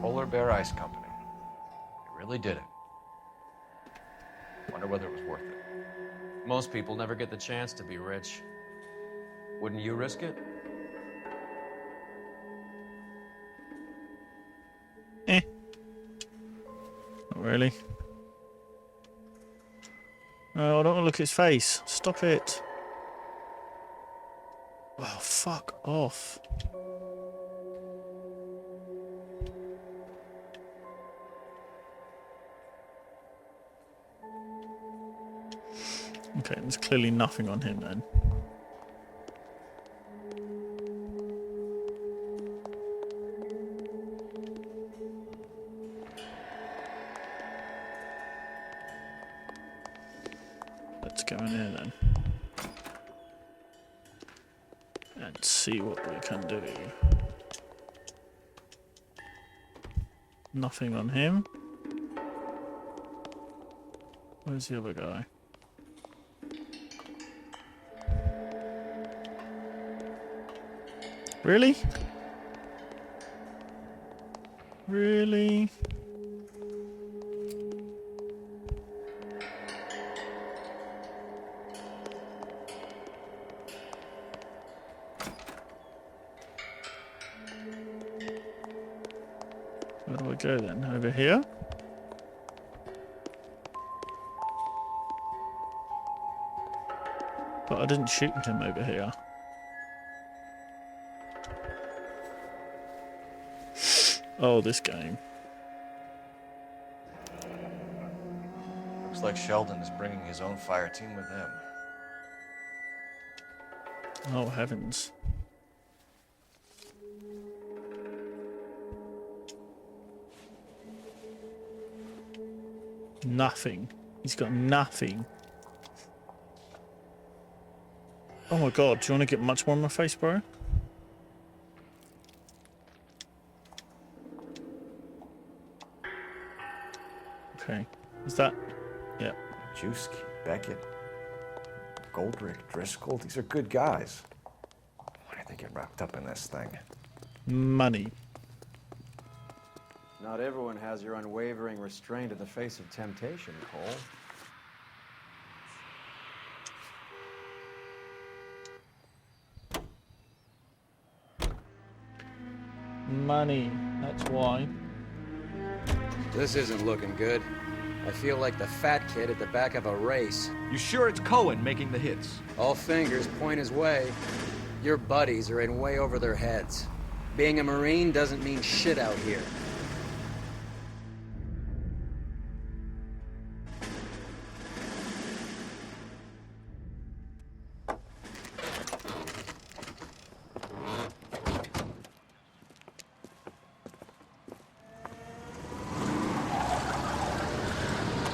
Polar Bear Ice Company. They really did it. Wonder whether it was worth it. Most people never get the chance to be rich. Wouldn't you risk it? Not really. Oh, I don't want to look at his face. Stop it. Oh, fuck off. Okay, there's clearly nothing on him then. Let's go in here then. And see what we can do. Nothing on him. Where's the other guy? Really? Really? Where do I go then? Over here? But I didn't shoot him over here. Oh, this game. Looks like Sheldon is bringing his own fire team with him. Oh, heavens. Nothing. He's got nothing. Oh my god, do you want to get much more on my face, bro? Okay. Is that... Yeah. Juski, Beckett, Goldrick, Driscoll, these are good guys. Why did they get wrapped up in this thing? Money. Not everyone has your unwavering restraint in the face of temptation, Cole. Money. That's why. This isn't looking good. I feel like the fat kid at the back of a race. You sure it's Cohen making the hits? All fingers point his way. Your buddies are in way over their heads. Being a Marine doesn't mean shit out here.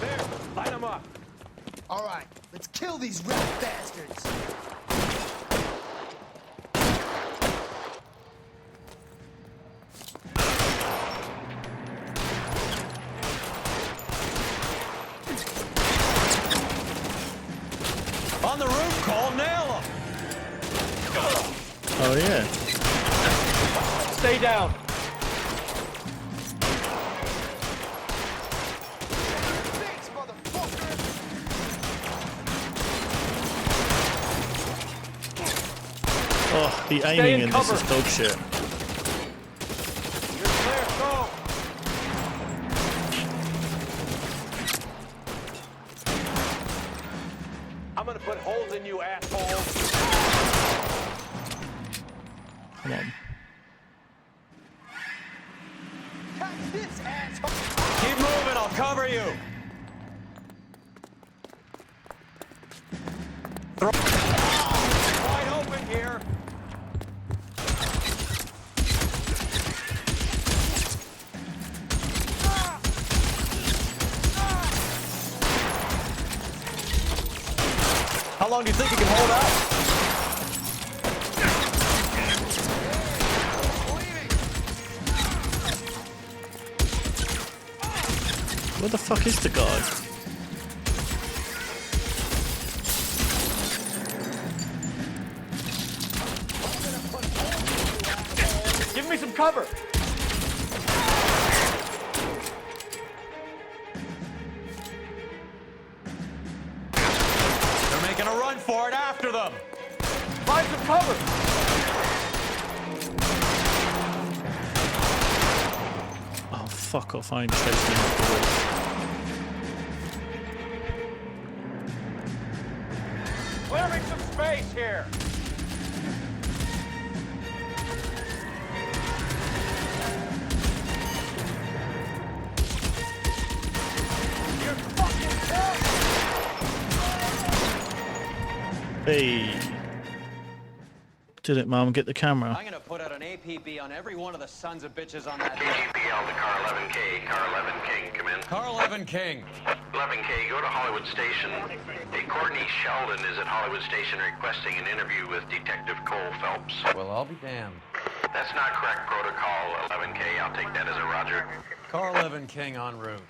There, light him up. Kill these rat bastards! On the roof, Cole, nail him! Oh yeah. Stay down. Oh, the aiming in this is dog shit. You're clear, go! I'm gonna put holes in you, asshole. Come on. Catch this, asshole! Keep moving, I'll cover you. Wide open here. How long do you think you can hold out? Where the fuck is the guy? Give me some cover. They're making a run for it after them. Find some cover. Oh fuck off! I ain't chasing him after this. Clearing some space here. Hey. Did it, Mum? Get the camera. I'm gonna put out an APB on every one of the sons of bitches on that. KGPL to Car 11K. Car 11 King, come in. Car 11 King. 11K, go to Hollywood Station. Hey, Courtney Sheldon is at Hollywood Station requesting an interview with Detective Cole Phelps. Well, I'll be damned. That's not correct protocol, 11K. I'll take that as a roger. Car 11 King en route.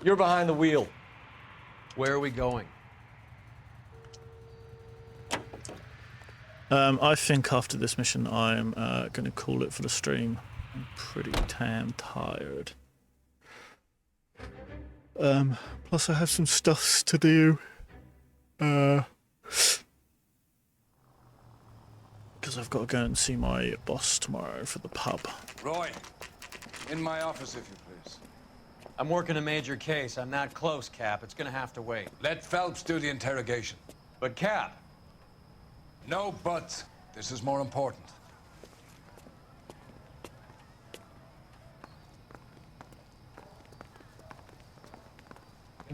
You're behind the wheel. Where are we going? I think after this mission I'm going to call it for the stream. I'm pretty damn tired. Plus I have some stuff to do. Because I've got to go and see my boss tomorrow for the pub. Roy, in my office, if you please. I'm working a major case. I'm not close, Cap. It's gonna have to wait. Let Phelps do the interrogation. But, Cap. No buts. This is more important.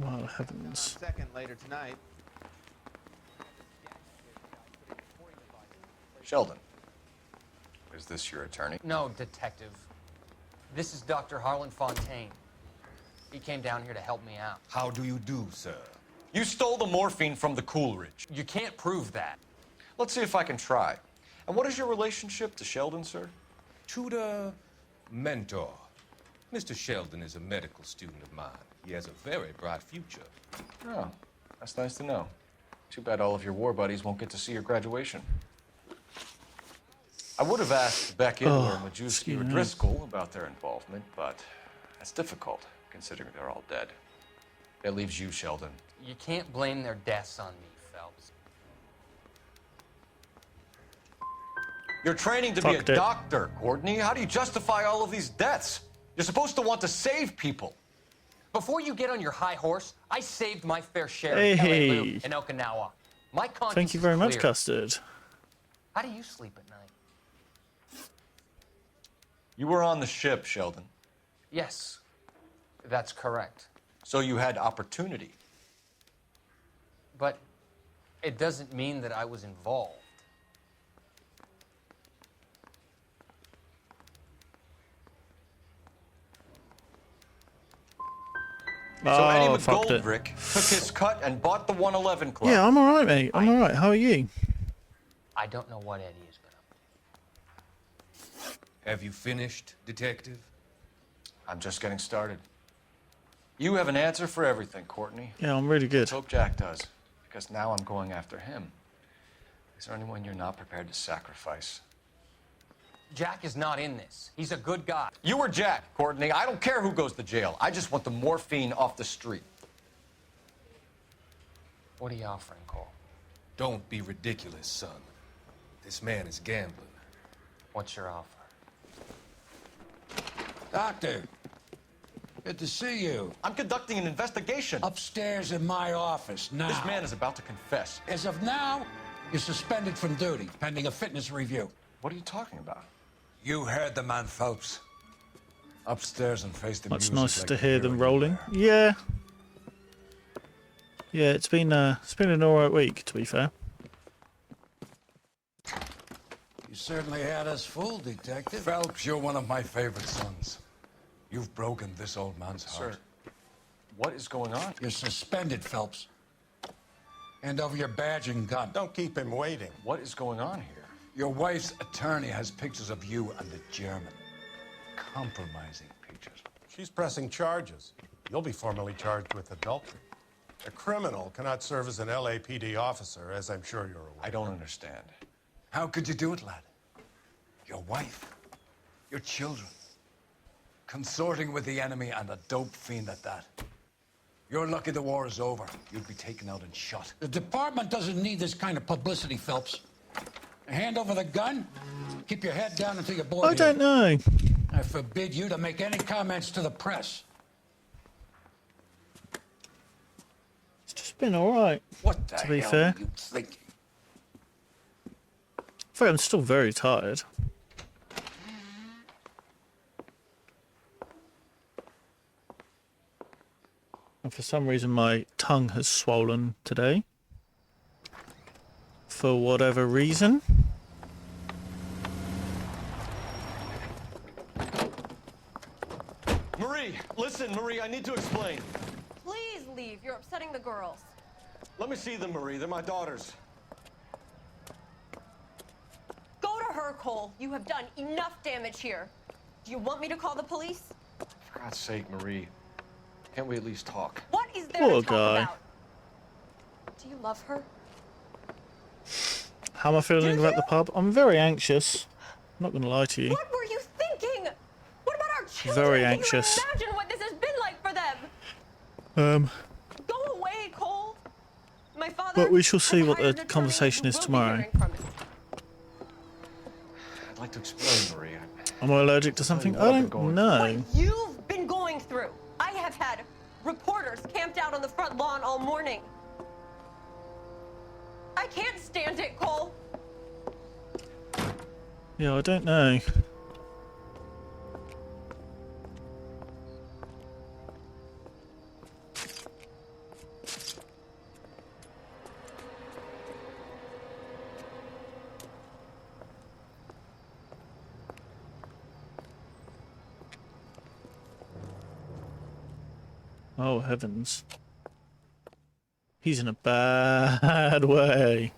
Oh, heavens. Second later tonight. Sheldon, is this your attorney? No, detective. This is Dr. Harlan Fontaine. He came down here to help me out. How do you do, sir? You stole the morphine from the Coolidge. You can't prove that. Let's see if I can try. And what is your relationship to Sheldon, sir? Tutor, mentor. Mr. Sheldon is a medical student of mine. He has a very bright future. Oh, that's nice to know. Too bad all of your war buddies won't get to see your graduation. I would have asked Beck Idler, Majewski, or Driscoll about their involvement, but that's difficult, considering they're all dead. That leaves you, Sheldon. You can't blame their deaths on me, Phelps. You're training to be a doctor, Courtney. How do you justify all of these deaths? You're supposed to want to save people. Before you get on your high horse, I saved my fair share Hey. of LA and Okinawa. My conscience Thank you very is much, clear. Custard. How do you sleep at night? You were on the ship, Sheldon. Yes, that's correct. So you had opportunity. But it doesn't mean that I was involved. So Eddie Oh, fucked it. McGoldrick took his cut and bought the 111 Club. Yeah, I'm alright, mate. I'm alright. How are you? I don't know what Eddie is gonna. Have you finished, Detective? I'm just getting started. You have an answer for everything, Courtney. Yeah, I'm really good. Let's hope Jack does, because now I'm going after him. Is there anyone you're not prepared to sacrifice? Jack is not in this. He's a good guy. You or Jack, Courtney. I don't care who goes to jail. I just want the morphine off the street. What are you offering, Cole? Don't be ridiculous, son. This man is gambling. What's your offer? Doctor, good to see you. I'm conducting an investigation. Upstairs in my office now. This man is about to confess. As of now, you're suspended from duty, pending a fitness review. What are you talking about? You heard the man, Phelps. Upstairs and face the Much music nicer like to a hear them hero. rolling. Yeah. Yeah, it's been an alright week, to be fair. You certainly had us fooled, Detective. Phelps, you're one of my favorite sons. You've broken this old man's heart. Sir, what is going on? You're suspended, Phelps. Hand over your badge and gun. Don't keep him waiting. What is going on here? Your wife's attorney has pictures of you and the German. Compromising pictures. She's pressing charges. You'll be formally charged with adultery. A criminal cannot serve as an LAPD officer, as I'm sure you're aware. I don't understand. How could you do it, lad? Your wife, your children, consorting with the enemy and a dope fiend at that. You're lucky the war is over. You'd be taken out and shot. The department doesn't need this kind of publicity, Phelps. Hand over the gun. Keep your head down until you're bored. I don't know. I forbid you to make any comments to the press. It's just been alright. What the to be hell fair. are you thinking? I think I'm still very tired. And for some reason my tongue has swollen today. For whatever reason. Marie, listen, Marie, I need to explain. Please leave. You're upsetting the girls. Let me see them, Marie. They're my daughters. Go to her, Cole. You have done enough damage here. Do you want me to call the police? For God's sake, Marie. Can't we at least talk? What is there Poor to talk guy. about? Do you love her? How am I feeling about the pub? I'm very anxious. I'm not going to lie to you. What were you thinking? What about our children? Very Can anxious. you imagine what this has been like for them? Go away, Cole. My father. But we shall see has what the hired an attorney conversation who is will be tomorrow. hearing from it. I'd like to explain, Marie. Am I allergic to something? I don't know. What you've been going through. I have had reporters camped out on the front lawn all morning. I can't stand it, Cole. Yeah, I don't know. Oh, heavens. He's in a bad way.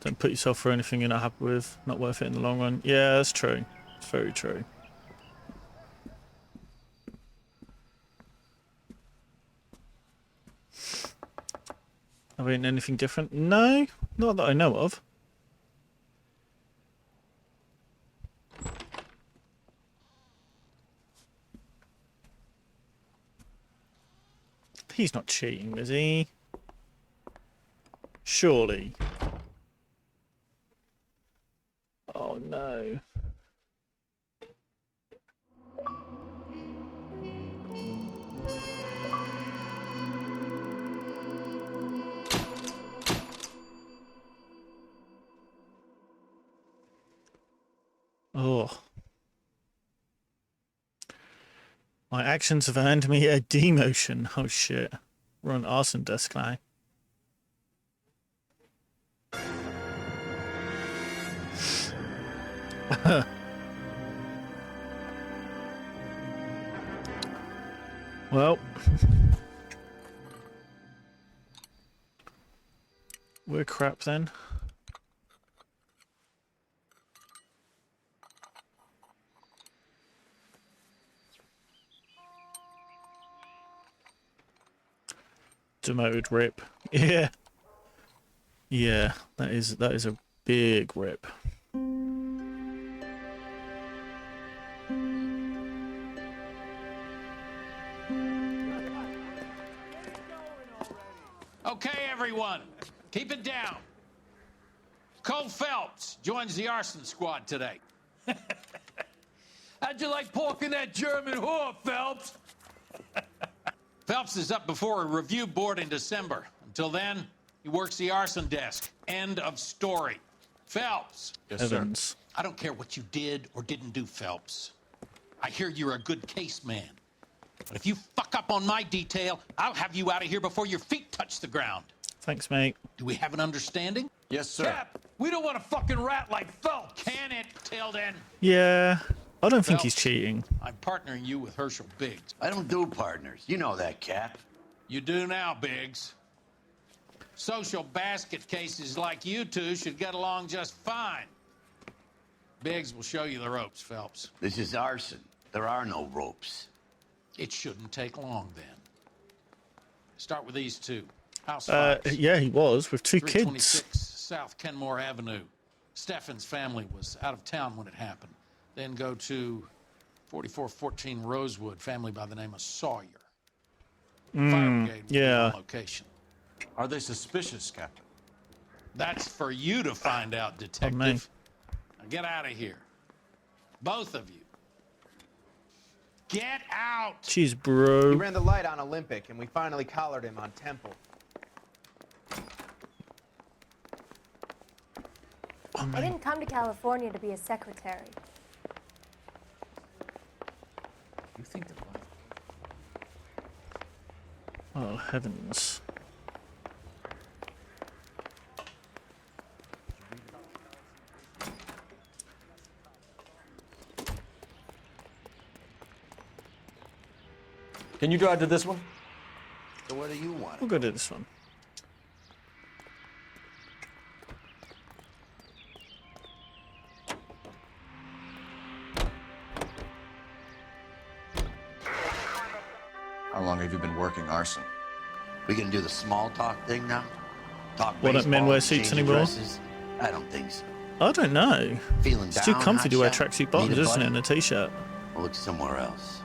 Don't put yourself through anything you're not happy with. Not worth it in the long run. Yeah, that's true. It's very true. Have we eaten anything different? No, not that I know of. He's not cheating, is he? Surely. Oh no. Oh. My actions have earned me a demotion. Oh shit. We're on arson desk now. Well, we're crap then. Demoted rip. Yeah. Yeah, that is a big rip. Okay, everyone, keep it down. Cole Phelps joins the arson squad today. How'd you like porking that German whore, Phelps? Phelps is up before a review board in December. Until then, he works the arson desk. End of story. Phelps. Yes, Evans. sir. I don't care what you did or didn't do, Phelps. I hear you're a good case man. But if you fuck up on my detail, I'll have you out of here before your feet touch the ground. Thanks, mate. Do we have an understanding? Yes, sir. Cap, we don't want a fucking rat like Phelps. Can it, Tilden? Yeah, I don't think Phelps. he's cheating. I'm partnering you with Herschel Biggs. I don't do partners. You know that, Cap. You do now, Biggs. Social basket cases like you two should get along just fine. Biggs will show you the ropes, Phelps. This is arson. There are no ropes. It shouldn't take long, then. Start with these two. House fives. Yeah, he was with two 326 kids. South Kenmore Avenue. Steffen's family was out of town when it happened. Then go to 4414 Rosewood, family by the name of Sawyer. Fire brigade will be yeah. on location. Are they suspicious, Captain? That's for you to find out, detective. me. Now get out of here. Both of you. Get out! Jeez, He bro. ran the light on Olympic, and we finally collared him on Temple. I didn't come to California to be a secretary. You think the Oh, heavens. Can you drive to this one? So what do you want? We'll go to this one. How long have you been working arson? We gonna do the small talk thing now? Talk Why don't men baseball wear and suits change anymore? dresses? I don't think so. I don't know. Feeling It's too down, comfy to wear hotshot? tracksuit bottoms, Need a isn't it, buddy? and a t-shirt? We'll look somewhere else.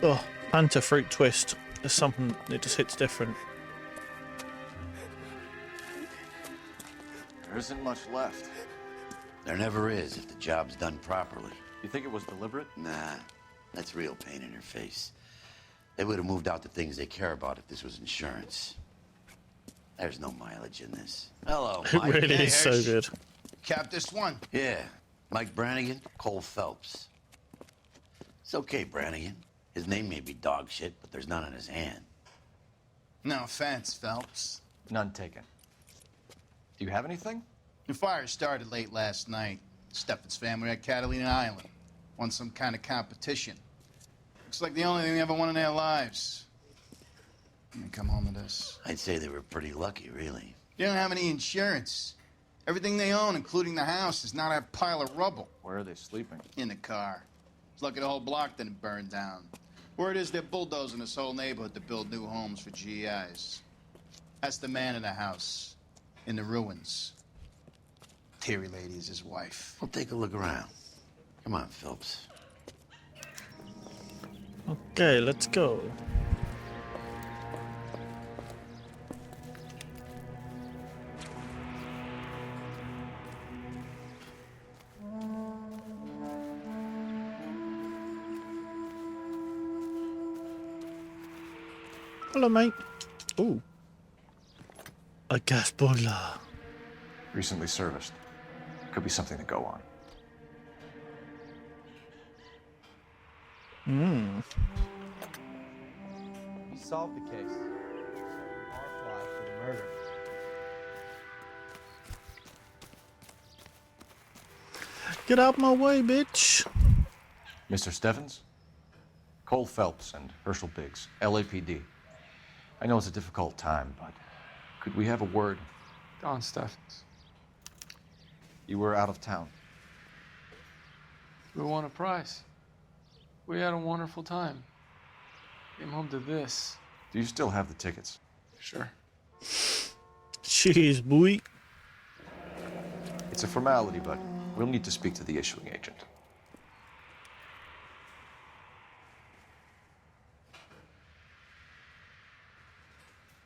Oh, Panta fruit twist. There's something that just hits different. There isn't much left. There never is if the job's done properly. You think it was deliberate? Nah, that's real pain in her face. They would have moved out the things they care about if this was insurance. There's no mileage in this. Hello, It Mike. really is so good. Cap this one. Yeah, Mike Brannigan, Cole Phelps. It's okay, Brannigan. His name may be dog shit, but there's none on his hand. No offense, Phelps. None taken. Do you have anything? The fire started late last night. Steffen's family at Catalina Island. Won some kind of competition. Looks like the only thing they ever won in their lives. And they come home to this. I'd say they were pretty lucky, really. They don't have any insurance. Everything they own, including the house, is now that pile of rubble. Where are they sleeping? In the car. It's lucky the whole block didn't burn down. Word is they're bulldozing this whole neighborhood to build new homes for GIs. That's the man in the house, in the ruins. Terry lady is his wife. We'll take a look around. Come on, Phelps. Okay, let's go. Hello, mate. Ooh. A gas boiler. Recently serviced. Could be something to go on. Hmm. We solved the case. Barfly for the murder. Get out my way, bitch. Mr. Steffens? Cole Phelps and Herschel Biggs, LAPD. I know it's a difficult time, but could we have a word? Don Steffens. You were out of town. We won a prize. We had a wonderful time. Came home to this. Do you still have the tickets? Sure. Jeez, boy. It's a formality, but we'll need to speak to the issuing agent.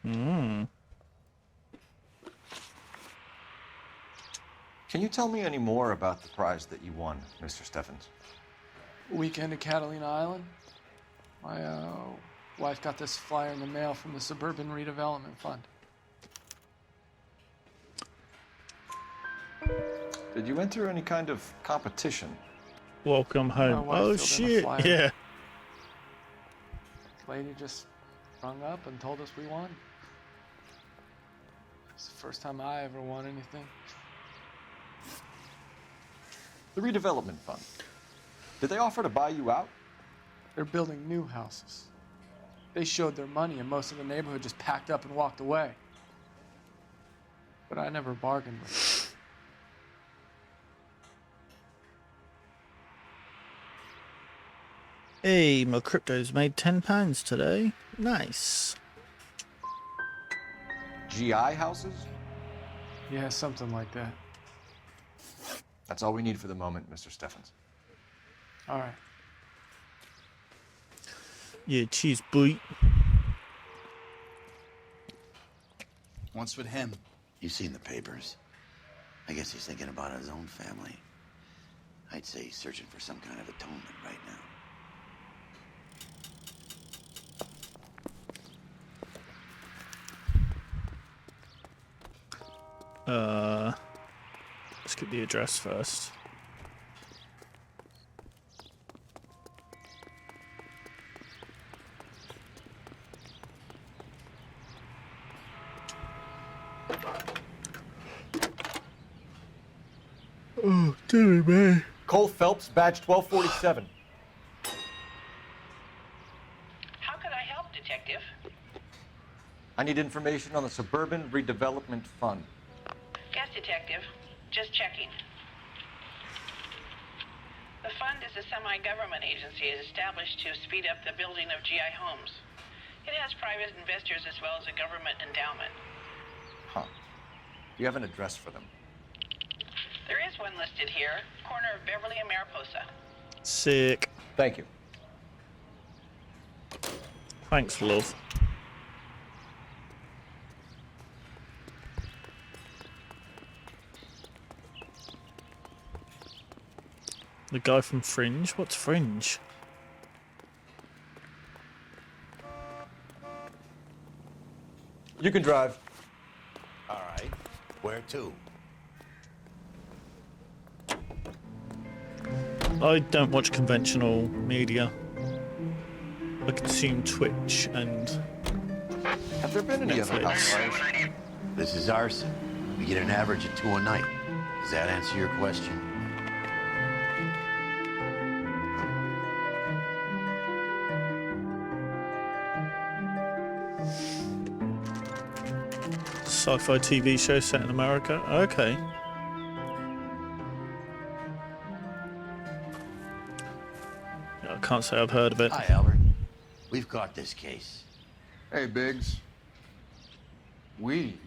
Hmm. Can you tell me any more about the prize that you won, Mr. Steffens? Weekend at Catalina Island. My wife got this flyer in the mail from the Suburban Redevelopment Fund. Did you enter any kind of competition? Welcome home. wife Oh filled in a shit! flyer. Yeah. Lady just rung up and told us we won. It's the first time I ever won anything. The redevelopment fund. Did they offer to buy you out? They're building new houses. They showed their money and most of the neighborhood just packed up and walked away. But I never bargained with them. Hey, my crypto's made £10 today. Nice. GI houses? Yeah, something like that. That's all we need for the moment, Mr. Steffens. All right. Yeah, cheese, boy. What's with him? You've seen the papers. I guess he's thinking about his own family. I'd say he's searching for some kind of atonement right now. Let's get the address first. Oh, dear me. Cole Phelps, badge 1247. How can I help, Detective? I need information on the Suburban Redevelopment Fund. Yes, Detective. Just checking. The fund is a semi-government agency established to speed up the building of GI homes. It has private investors as well as a government endowment. Huh. Do you have an address for them? There is one listed here, corner of Beverly and Mariposa. Sick. Thank you. Thanks, love. The guy from Fringe? What's Fringe? You can drive. All right. Where to? I don't watch conventional media. I consume Twitch and Have there been any other house Netflix. fires? This is arson. We get an average of 2 a night. Does that answer your question? Sci-fi TV show set in America. Okay. Yeah, I can't say I've heard of it. Hi, Albert. We've caught this case. Hey, Biggs. You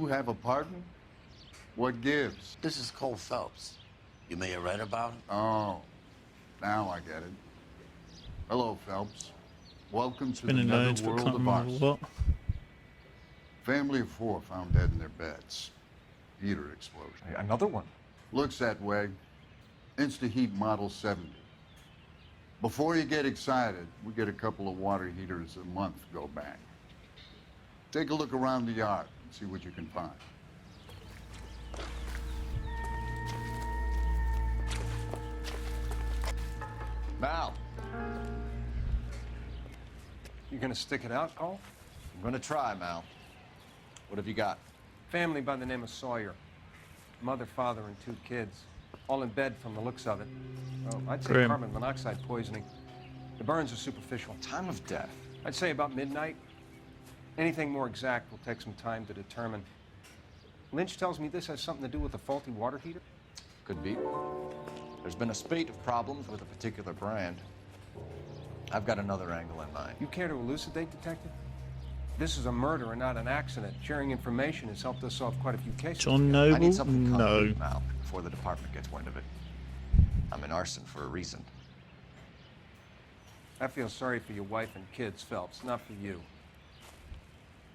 have a pardon? What gives? This is Cole Phelps. You may have read about him. Oh, now I get it. Hello, Phelps. Welcome to Been the in loads, but netherworld can't of remember arson. what. Family of 4 found dead in their beds. Heater explosion. Another one. Looks that way. Insta-Heat Model 70. Before you get excited, we get a couple of water heaters a month go bang. Take a look around the yard and see what you can find. Mal, You gonna stick it out, Cole? I'm gonna try, Mal. What have you got? Family by the name of Sawyer. Mother, father, and 2 kids. All in bed from the looks of it. Oh, I'd say Grim. carbon monoxide poisoning. The burns are superficial. Time of death? I'd say about midnight. Anything more exact will take some time to determine. Lynch tells me this has something to do with a faulty water heater. Could be. There's been a spate of problems with a particular brand. I've got another angle in mind. You care to elucidate, Detective? This is a murder and not an accident. Sharing information has helped us solve quite a few cases. John I Noble? need something No. concrete, Mal, before the department gets wind of it. I'm in arson for a reason. I feel sorry for your wife and kids, Phelps, not for you.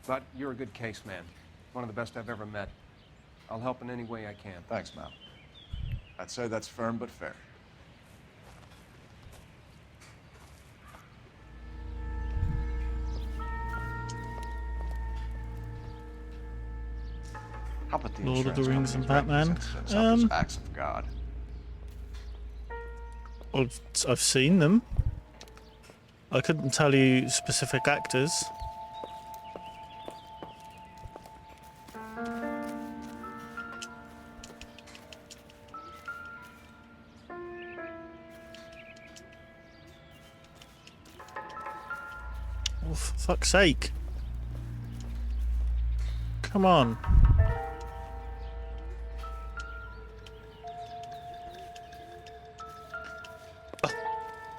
But you're a good case man. One of the best I've ever met. I'll help in any way I can. Thanks, Mal. I'd say that's firm but fair. How about the Lord of the insurance Rings and companies Batman? represent themselves as acts of God? I've seen them. I couldn't tell you specific actors. Oh, for fuck's sake. Come on.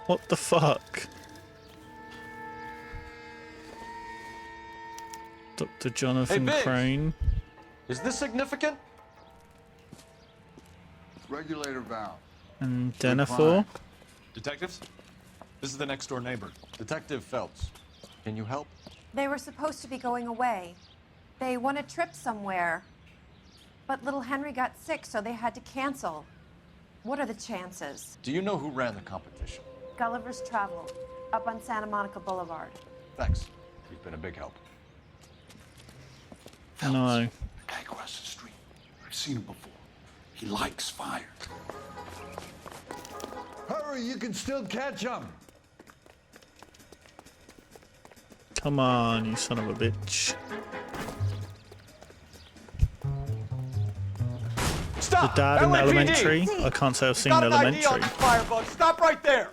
What the fuck? Dr. Jonathan Biggs. Crane. Is this significant? Regulator valve. And Denethor. Detectives? This is the next door neighbor. Detective Phelps. Can you help? They were supposed to be going away. They won a trip somewhere. But little Henry got sick, so they had to cancel. What are the chances? Do you know who ran the competition? Gulliver's Travel, up on Santa Monica Boulevard. Thanks. You've been a big help. No. The guy across the street. I've seen him before. He likes fire. Hurry, you can still catch him. Come on, you son of a bitch. Stop! The dad in LAPD! Elementary? I can't say I've seen Got an ID Elementary. on the firebug. Stop right there!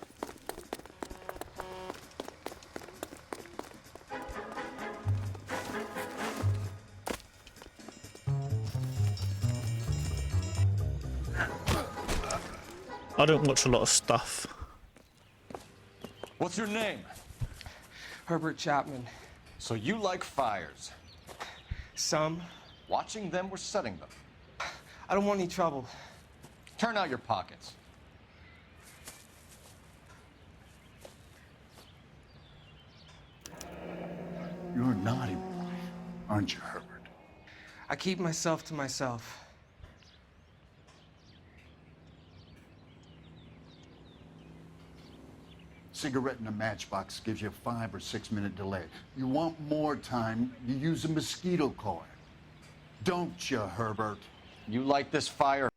I don't watch a lot of stuff. What's your name? Herbert Chapman. So you like fires? Some. Watching them or setting them? I don't want any trouble. Turn out your pockets. You're a naughty boy, aren't you, Herbert? I keep myself to myself. Cigarette in a matchbox gives you a 5 or 6 minute delay. You want more time, you use a mosquito coil. Don't you, Herbert? You like this fire?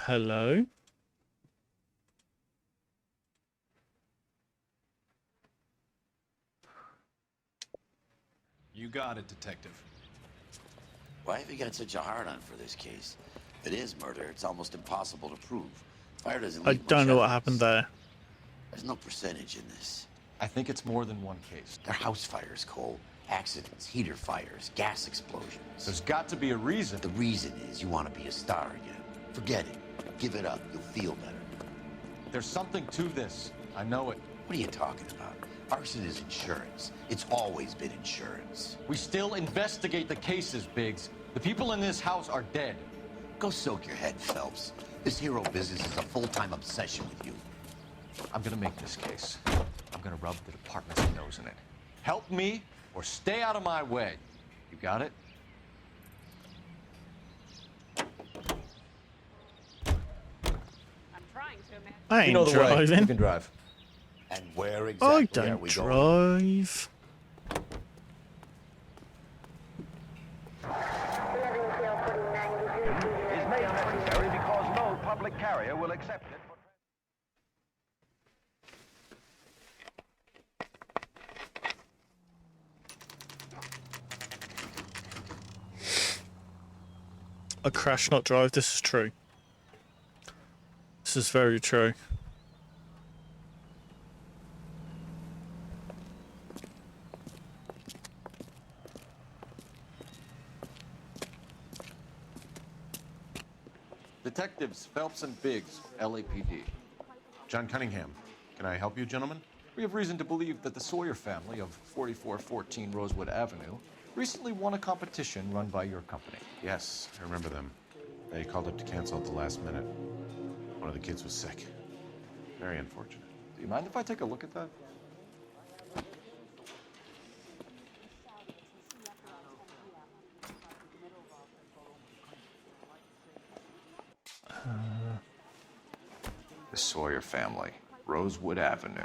Hello? You got it, Detective. Why have you got such a hard-on for this case? If it is murder, it's almost impossible to prove. Fire doesn't I leave don't much know what evidence. happened there. There's no percentage in this. I think it's more than one case. They're house fires, Cole. Accidents, heater fires, gas explosions. There's got to be a reason. The reason is you want to be a star again. Forget it. Give it up. You'll feel better. There's something to this. I know it. What are you talking about? Arson is insurance. It's always been insurance. We still investigate the cases, Biggs. The people in this house are dead. Go soak your head, Phelps. This hero business is a full-time obsession with you. I'm gonna make this case. I'm gonna rub the department's nose in it. Help me or stay out of my way. You got it? I You know ain't the way. driving. You can drive. And where I exactly are don't we going? drive. Is made necessary because no public carrier will accept it. I crash, not drive. This is true. This is very true. Detectives Phelps and Biggs, LAPD. John Cunningham. Can I help you, gentlemen? We have reason to believe that the Sawyer family of 4414 Rosewood Avenue recently won a competition run by your company. Yes, I remember them. They called up to cancel at the last minute. One of the kids was sick. Very unfortunate. Do you mind if I take a look at that? The Sawyer family, Rosewood Avenue.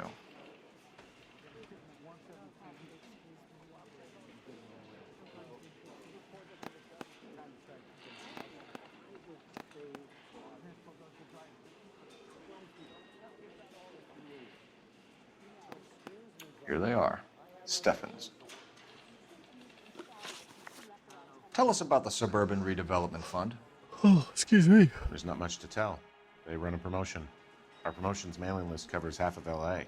Here they are, Steffens. Tell us about the Suburban Redevelopment Fund. Oh, excuse me. There's not much to tell. They run a promotion. Our promotion's mailing list covers half of LA.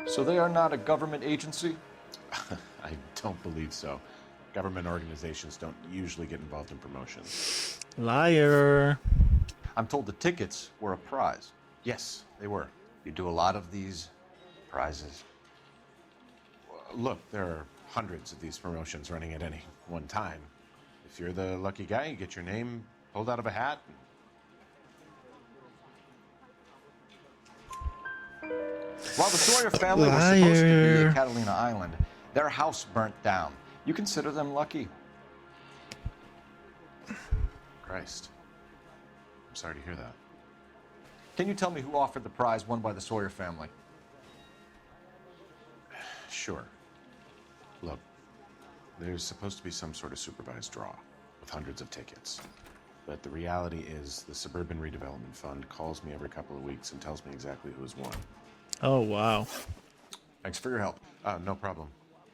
So they are not a government agency? I don't believe so. Government organizations don't usually get involved in promotions. Liar. I'm told the tickets were a prize. Yes, they were. You do a lot of these prizes. Look, there are hundreds of these promotions running at any one time. If you're the lucky guy, you get your name pulled out of a hat. While the Sawyer family was supposed to be at Catalina Island, their house burnt down. You consider them lucky? Christ. I'm sorry to hear that. Can you tell me who offered the prize won by the Sawyer family? Sure. Look, there's supposed to be some sort of supervised draw with hundreds of tickets. But the reality is the Suburban Redevelopment Fund calls me every couple of weeks and tells me exactly who has won. Oh, wow. Thanks for your help. No problem.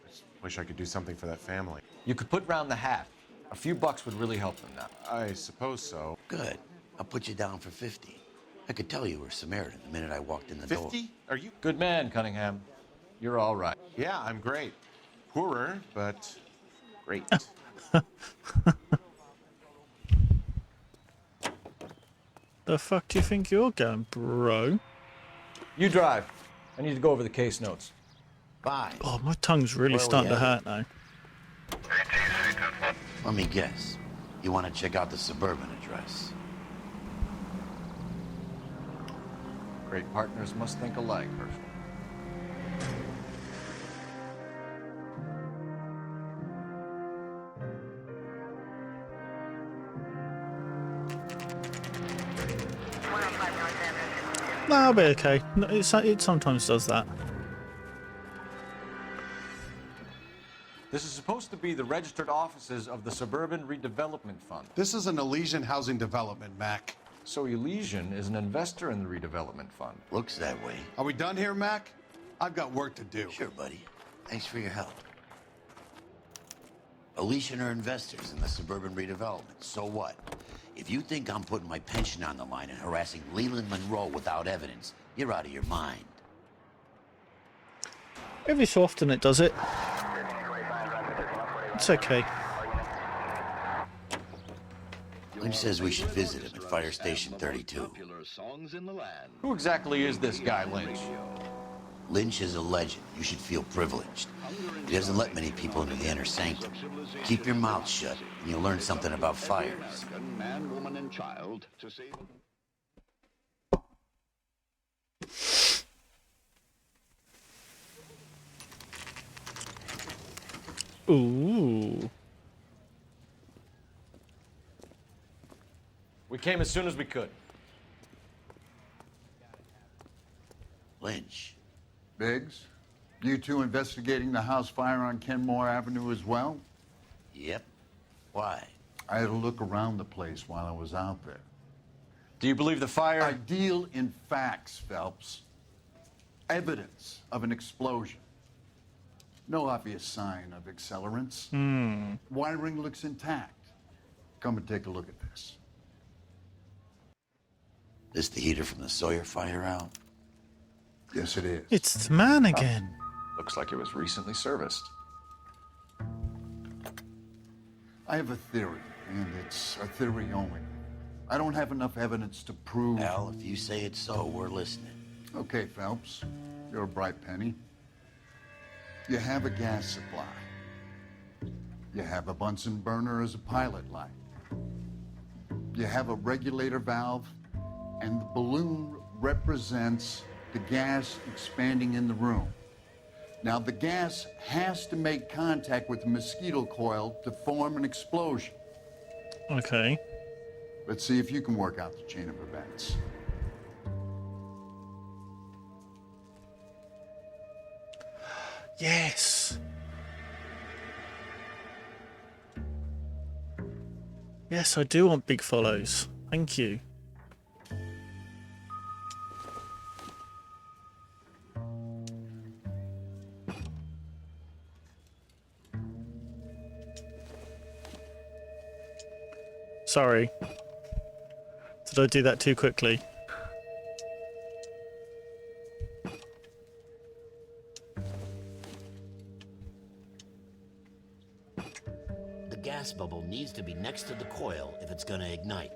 I just wish I could do something for that family. You could put round the hat. A few bucks would really help them now. I suppose so. Good. I'll put you down for 50. I could tell you were Samaritan the minute I walked in the door. 50? Are you? Good man, Cunningham. You're all right. Yeah, I'm great. Poorer, but great. The fuck do you think you're going, bro? You drive. I need to go over the case notes. Bye. Oh, my tongue's really starting to hurt now. Let me guess. You want to check out the Suburban address? Great partners must think alike, Herschel. No, I'll be okay. No, it sometimes does that. This is supposed to be the registered offices of the Suburban Redevelopment Fund. This is an Elysian housing development, Mac. So Elysian is an investor in the redevelopment fund. Looks that way. Are we done here, Mac? I've got work to do. Sure, buddy. Thanks for your help. Elysian are investors in the Suburban Redevelopment. So what? If you think I'm putting my pension on the line and harassing Leland Monroe without evidence, you're out of your mind. Every so often it does it. It's okay. Lynch says we should visit him at Fire Station 32. Who exactly is this guy, Lynch? Lynch is a legend. You should feel privileged. He doesn't let many people into the inner sanctum. Keep your mouth shut, and you'll learn something about fires. Man, woman, and child to save. Ooh. came as soon as we could. Lynch. Biggs, you two investigating the house fire on Kenmore Avenue as well? Yep. Why? I had a look around the place while I was out there. Do you believe the fire? I deal in facts, Phelps. Evidence of an explosion. No obvious sign of accelerants. Wiring looks intact. Come and take a look at this. This the heater from the Sawyer fire out? Yes, it is. It's the man again. Looks like it was recently serviced. I have a theory, and it's a theory only. I don't have enough evidence to prove... Al, if you say it's so, we're listening. Okay, Phelps. You're a bright penny. You have a gas supply. You have a Bunsen burner as a pilot light. You have a regulator valve, and the balloon represents the gas expanding in the room. Now, the gas has to make contact with the mosquito coil to form an explosion. Okay. Let's see if you can work out the chain of events. Yes. Yes, I do want big follows. Thank you. Sorry. Did I do that too quickly? The gas bubble needs to be next to the coil if it's gonna ignite.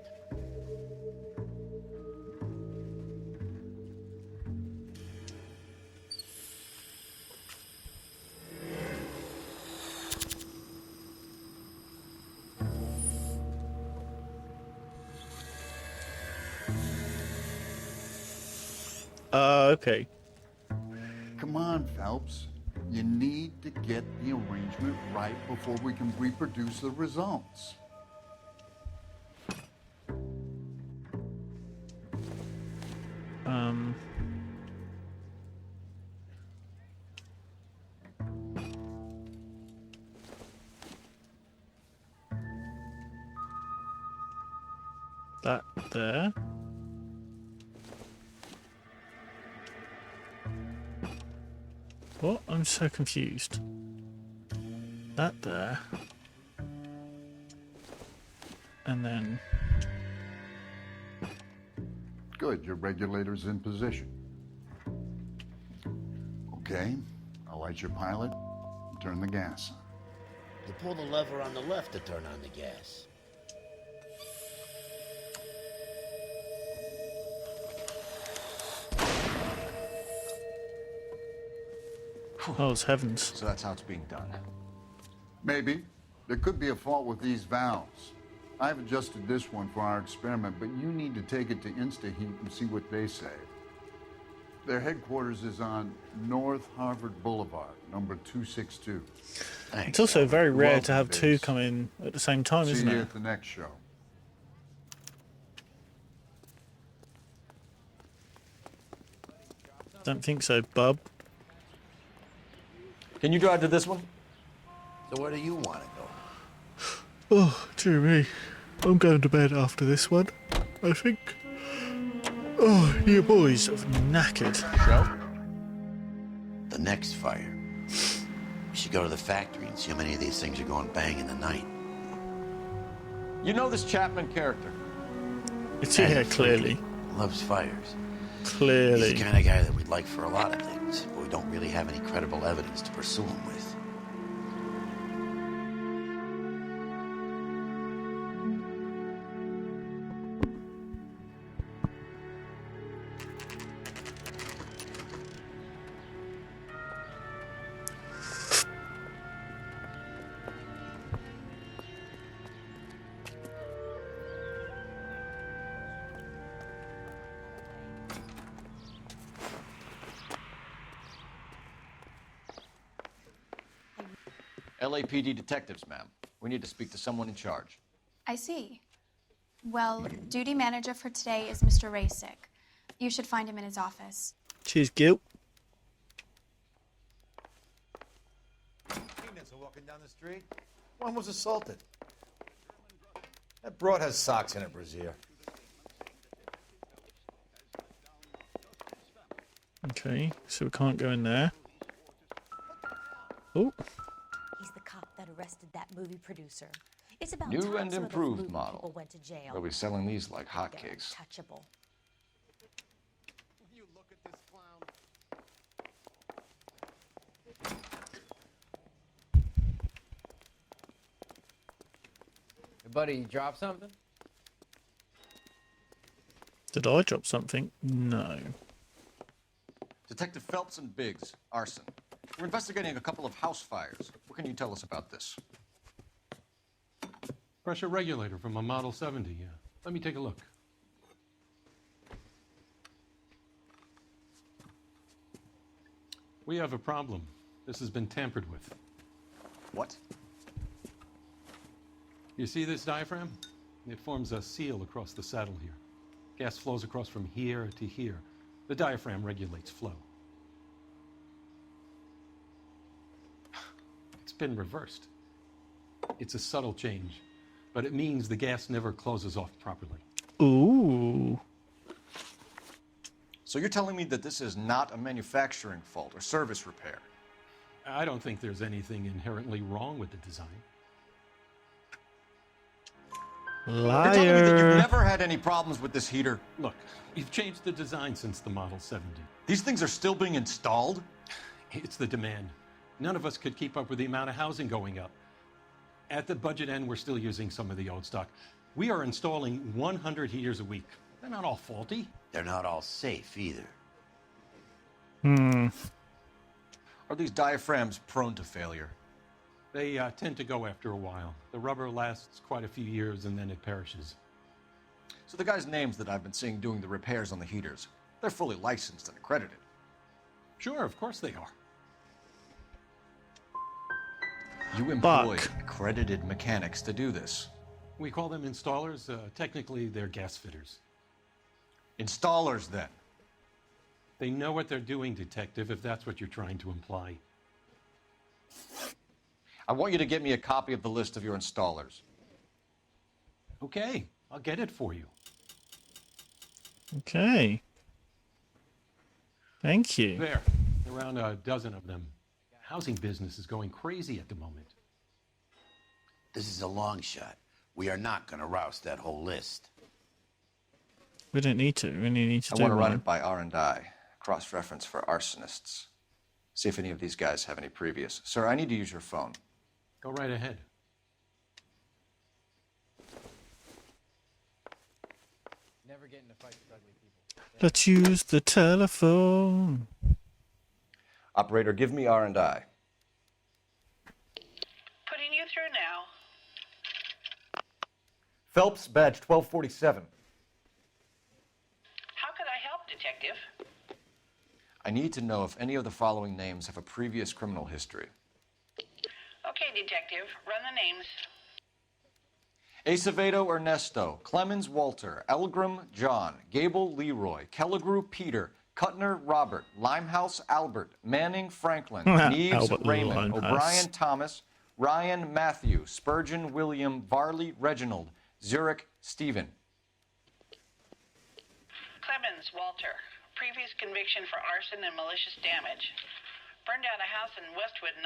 Okay. Come on, Phelps. You need to get the arrangement right before we can reproduce the results. That there. What? I'm so confused. That there. And then... Good, your regulator's in position. Okay, I'll light your pilot and turn the gas on. You pull the lever on the left to turn on the gas. Oh, it's heavens. So that's how it's being done. Maybe. There could be a fault with these valves. I've adjusted this one for our experiment, but you need to take it to InstaHeat and see what they say. Their headquarters is on North Harvard Boulevard, number 262. Thanks. It's also very rare welcome, to have two Biggs. come in at the same time, See isn't you it? at the next show. Don't think so, bub. Can you drive to this one? So where do you want to go? Oh, dear me. I'm going to bed after this one, I think. Oh, you boys are knackered. Show? The next fire. We should go to the factory and see how many of these things are going bang in the night. You know this Chapman character? It's yeah, clearly. Loves fires. Clearly. He's the kind of guy that we'd like for a lot of things, but we don't really have any credible evidence to pursue him with. LAPD detectives, ma'am. We need to speak to someone in charge. I see. Well, duty manager for today is Mr. Rasick. You should find him in his office. Cheers, Gil. Peanuts are walking down the street. One was assaulted. That broad has socks in it, Brazier. Okay, so we can't go in there. Oh. He's the cop that arrested that movie producer. It's about New time and some of those improved movie model. people went to jail. They'll be selling these like They're hotcakes. untouchable. You look at this clown. Hey, buddy, you drop something? Did I drop something? No. Detective Phelps and Biggs, arson. We're investigating a couple of house fires. What can you tell us about this? Pressure regulator from a Model 70, yeah. Let me take a look. We have a problem. This has been tampered with. What? You see this diaphragm? It forms a seal across the saddle here. Gas flows across from here to here. The diaphragm regulates flow. It's been reversed. It's a subtle change, but it means the gas never closes off properly. Ooh. So you're telling me that this is not a manufacturing fault or service repair? I don't think there's anything inherently wrong with the design. Liar. You're telling me that you've never had any problems with this heater? Look, you've changed the design since the Model 70. These things are still being installed? It's the demand. None of us could keep up with the amount of housing going up. At the budget end, we're still using some of the old stock. We are installing 100 heaters a week. They're not all faulty. They're not all safe either. Are these diaphragms prone to failure? They tend to go after a while. The rubber lasts quite a few years and then it perishes. So the guys' names that I've been seeing doing the repairs on the heaters, they're fully licensed and accredited. Sure, of course they are. You employ accredited mechanics to do this. We call them installers. Technically, they're gas fitters. Installers, then? They know what they're doing, Detective, if that's what you're trying to imply. I want you to get me a copy of the list of your installers. Okay, I'll get it for you. Okay. Thank you. There, around a dozen of them. Housing business is going crazy at the moment. This is a long shot. We are not going to roust that whole list. We don't need to. We only need to I do want to run one. it by R&I, cross-reference for arsonists. See if any of these guys have any previous. Sir, I need to use your phone. Go right ahead. Never get into fights with ugly people. Let's use the telephone. Operator, give me R&I. Putting you through now. Phelps, badge 1247. How could I help, Detective? I need to know if any of the following names have a previous criminal history. Okay, Detective, run the names. Acevedo Ernesto, Clemens Walter, Elgram John, Gable Leroy, Kelligrew Peter, Cutner Robert, Limehouse Albert, Manning Franklin, Neves Albert Raymond, Limehouse. O'Brien Thomas, Ryan Matthew, Spurgeon William, Varley Reginald, Zurich Stephen. Clemens Walter, previous conviction for arson and malicious damage. Burned down a house in Westwood in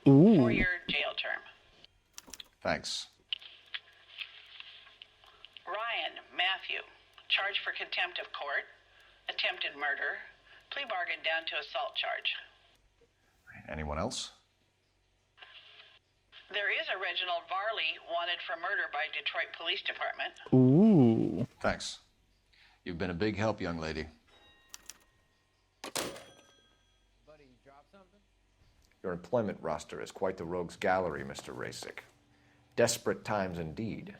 1942. Ooh. 4-year jail term. Thanks. Ryan Matthew, charged for contempt of court, attempted murder, plea bargain down to assault charge. Anyone else? There is a Reginald Varley wanted for murder by Detroit Police Department. Ooh. Thanks. You've been a big help, young lady. Buddy, you drop something? Your employment roster is quite the rogues gallery, Mr. Rasick. Desperate times indeed.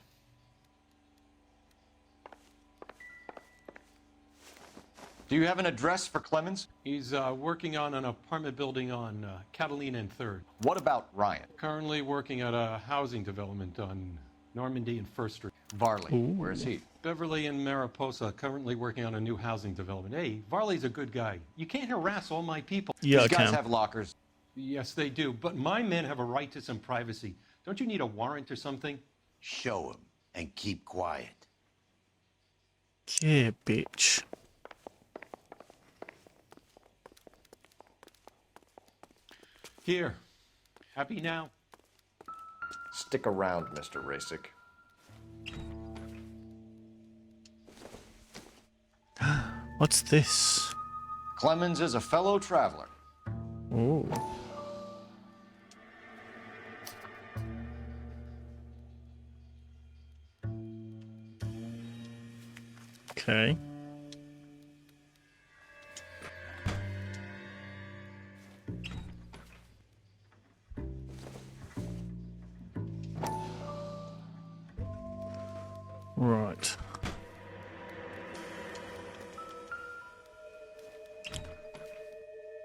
Do you have an address for Clemens? He's working on an apartment building on Catalina and 3rd. What about Ryan? Currently working at a housing development on Normandy and 1st Street. Varley, where is he? Beverly and Mariposa, currently working on a new housing development. Hey, Varley's a good guy. You can't harass all my people. Yeah, These I guys can. have lockers. Yes, they do. But my men have a right to some privacy. Don't you need a warrant or something? Show him and keep quiet. Yeah, bitch. Here. Happy now? Stick around, Mr. Rasick. What's this? Clemens is a fellow traveler. Oh. Okay. Right.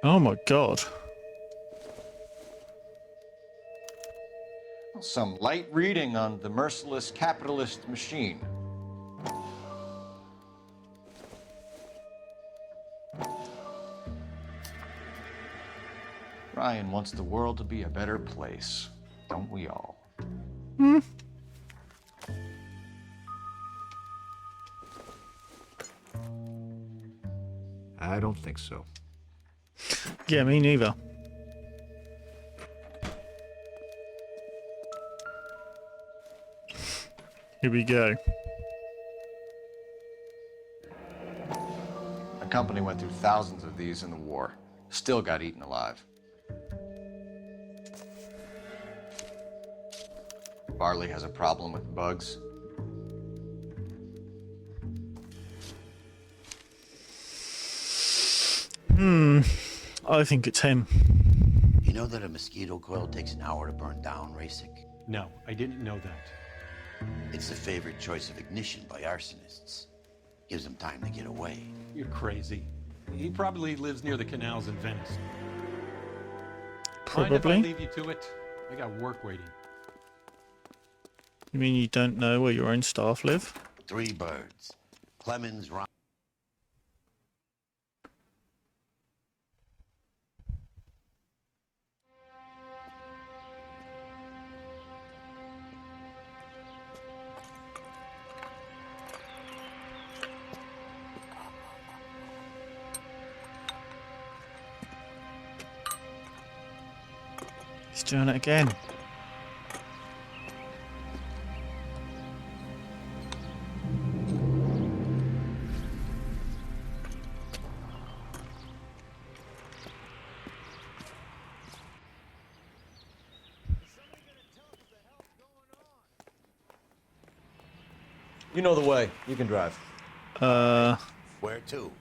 Oh my god. Some light reading on the merciless capitalist machine. Ryan wants the world to be a better place, don't we all? Hmm. I don't think so. Yeah, me neither. Here we go. The company went through thousands of these in the war. Still got eaten alive. Varley has a problem with bugs. I think it's him. You know that a mosquito coil takes an hour to burn down, Rasick? No, I didn't know that. It's the favorite choice of ignition by arsonists. Gives them time to get away. You're crazy. He probably lives near the canals in Venice. Mind if I Probably. leave you to it? I got work waiting. You mean you don't know where your own staff live? 3 birds. Clemens, Ryan. He's doing it again. You know the way. You can drive. Where to?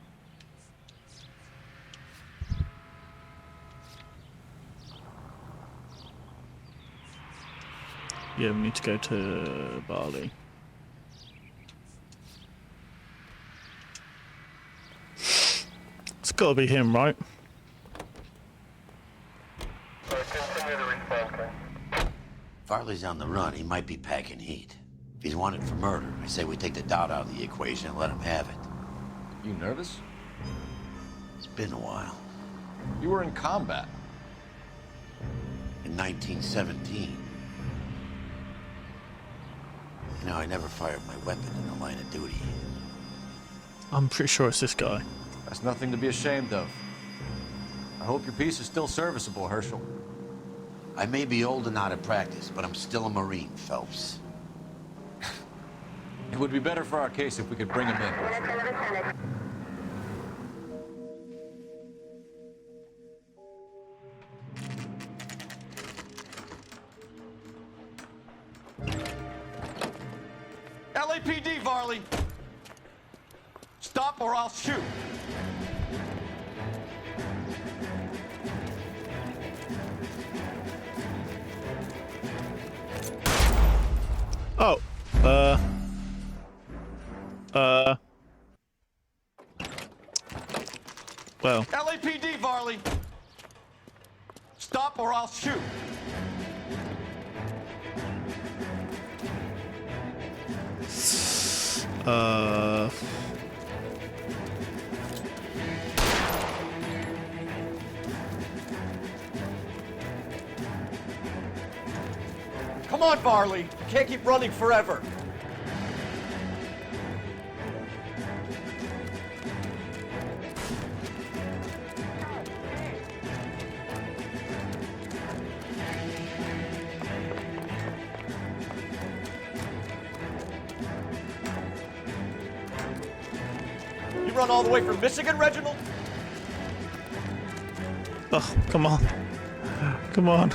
Yeah, we need to go to Bali. It's got to be him, right? Farley's on the run. He might be packing heat. If he's wanted for murder, I say we take the doubt out of the equation and let him have it. You nervous? It's been a while. You were in combat. In 1917. You know, I never fired my weapon in the line of duty. I'm pretty sure it's this guy. That's nothing to be ashamed of. I hope your piece is still serviceable, Herschel. I may be old and out of practice, but I'm still a Marine, Phelps. It would be better for our case if we could bring him in, Herschel. LAPD, Varley! Stop or I'll shoot! Oh, well. LAPD, Varley! Stop or I'll shoot! Come on, Varley. You can't keep running forever. You run all the way from Michigan, Reginald? Oh, come on. Come on.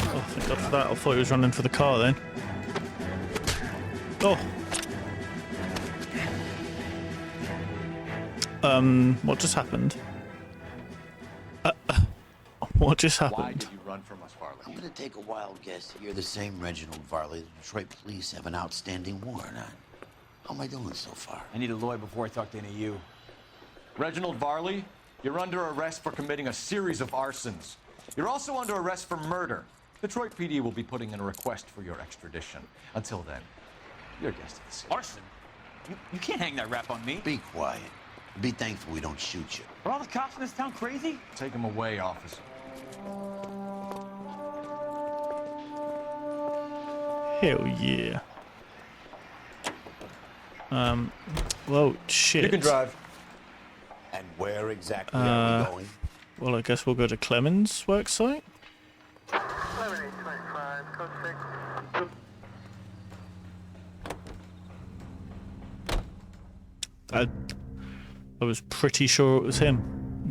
Oh, thank God for that. I thought he was running for the car then. Oh. What just happened? What just happened? Why did you run from us, Varley? I'm gonna take a wild guess that you're the same Reginald Varley the Detroit police have an outstanding warrant on. How am I doing so far? I need a lawyer before I talk to any of you. Reginald Varley, you're under arrest for committing a series of arsons. You're also under arrest for murder. Detroit PD will be putting in a request for your extradition. Until then, you're a guest of the scene. Arson? You can't hang that rap on me. Be quiet. Be thankful we don't shoot you. Are all the cops in this town crazy? Take him away, officer. Hell yeah. Whoa, shit. You can drive. And where exactly are we going? Well, I guess we'll go to Clemens' work site. 11825, code 6. I was pretty sure it was him.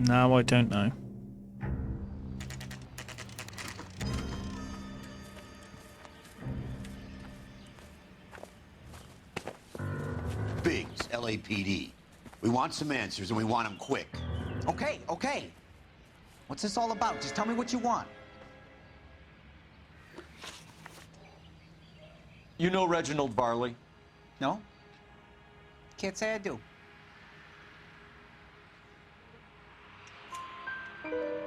Now I don't know. Biggs, LAPD. We want some answers and we want them quick. Okay, okay. What's this all about? Just tell me what you want. You know Reginald Varley? No? Can't say I do.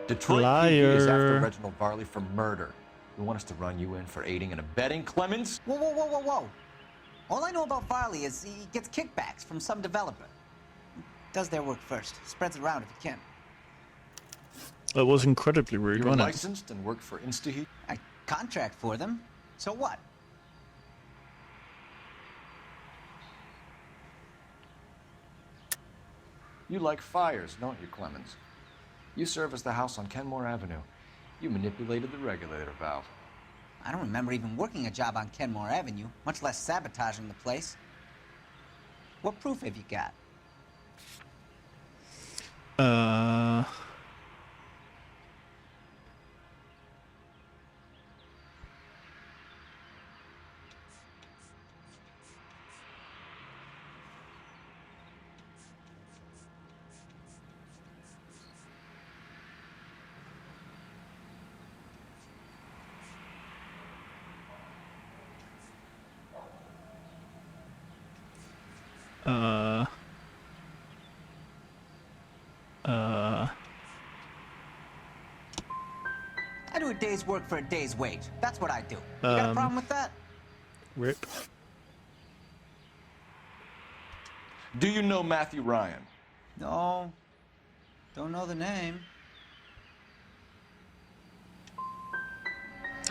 Detroit PD is after Reginald Varley for murder. You want us to run you in for aiding and abetting Clemens? Whoa, whoa, whoa, whoa, whoa. All I know about Varley is he gets kickbacks from some developer. Does their work first. Spreads it around if he can. It was incredibly rude, You're wasn't it? licensed and work for InstaHeat? I contract for them. So what? You like fires, don't you, Clemens? You serviced the house on Kenmore Avenue. You manipulated the regulator valve. I don't remember even working a job on Kenmore Avenue, much less sabotaging the place. What proof have you got? I do a day's work for a day's wage. That's what I do. You got a problem with that? Rip. Do you know Matthew Ryan? No. Don't know the name.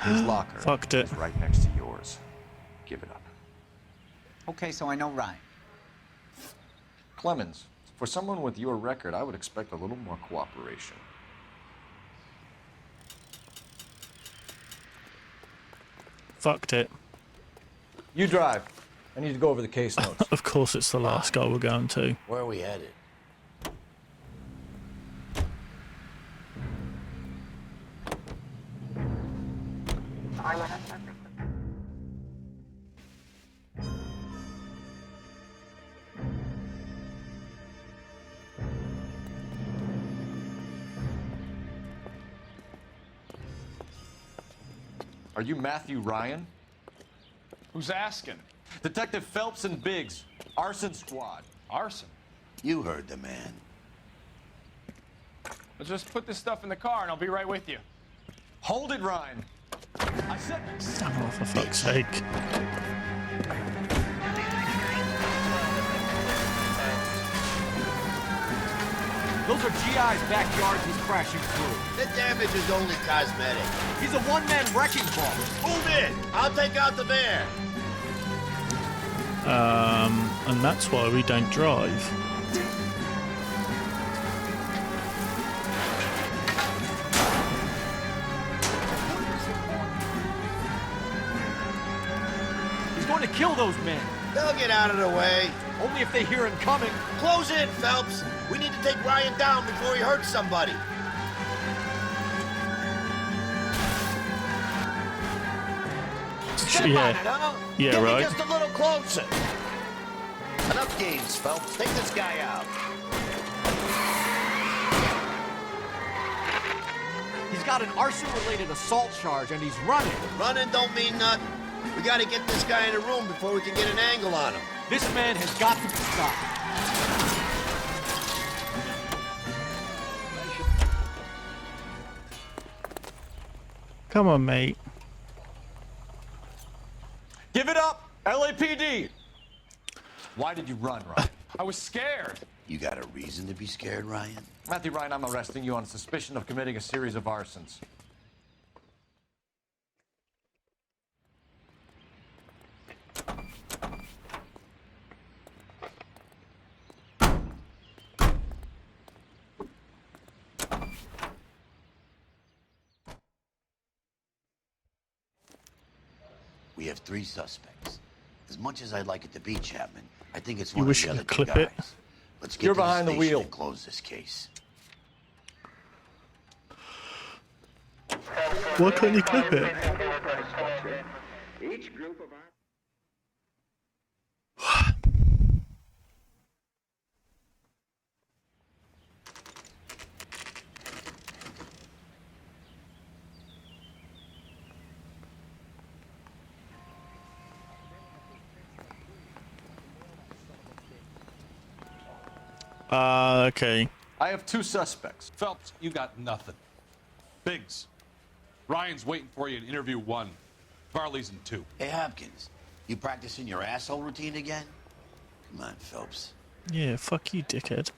His locker Fucked it. is right next to yours. Give it up. Okay, so I know Ryan. Clemens, for someone with your record, I would expect a little more cooperation. Fucked it. You drive. I need to go over the case notes. Of course it's the last guy we're going to. Where are we headed? Are you Matthew Ryan? Who's asking? Detective Phelps and Biggs, arson squad. Arson? You heard the man. Let's just put this stuff in the car and I'll be right with you. Hold it, Ryan. I said... Oh, for fuck's sake. Those are GI's backyards he's crashing through. The damage is only cosmetic. He's a one-man wrecking ball. Move in. I'll take out the van. And that's why we don't drive. He's going to kill those men. They'll get out of the way. Only if they hear him coming. Close in, Phelps. We need to take Ryan down before he hurts somebody. Yeah. On it, huh? Yeah, Get me right. just a little closer. Enough games, Phelps. Take this guy out. He's got an arson-related assault charge, and he's running. Running don't mean nothing. We gotta get this guy in a room before we can get an angle on him. This man has got to be stopped. Come on, mate. Give it up, LAPD! Why did you run, Ryan? I was scared. You got a reason to be scared, Ryan? Matthew Ryan, I'm arresting you on suspicion of committing a series of arsons. We have 3 suspects. As much as I'd like it to be Chapman, I think it's You one wish of the you other could 2 clip it. guys. Let's get You're to behind the station wheel. and close this case. Why can't you clip it? Each group of Okay. I have 2 suspects. Phelps, you got nothing. Biggs, Ryan's waiting for you in interview 1. Varley's in 2. Hey, Hopkins, you practicing your asshole routine again? Come on, Phelps. Yeah, fuck you, dickhead.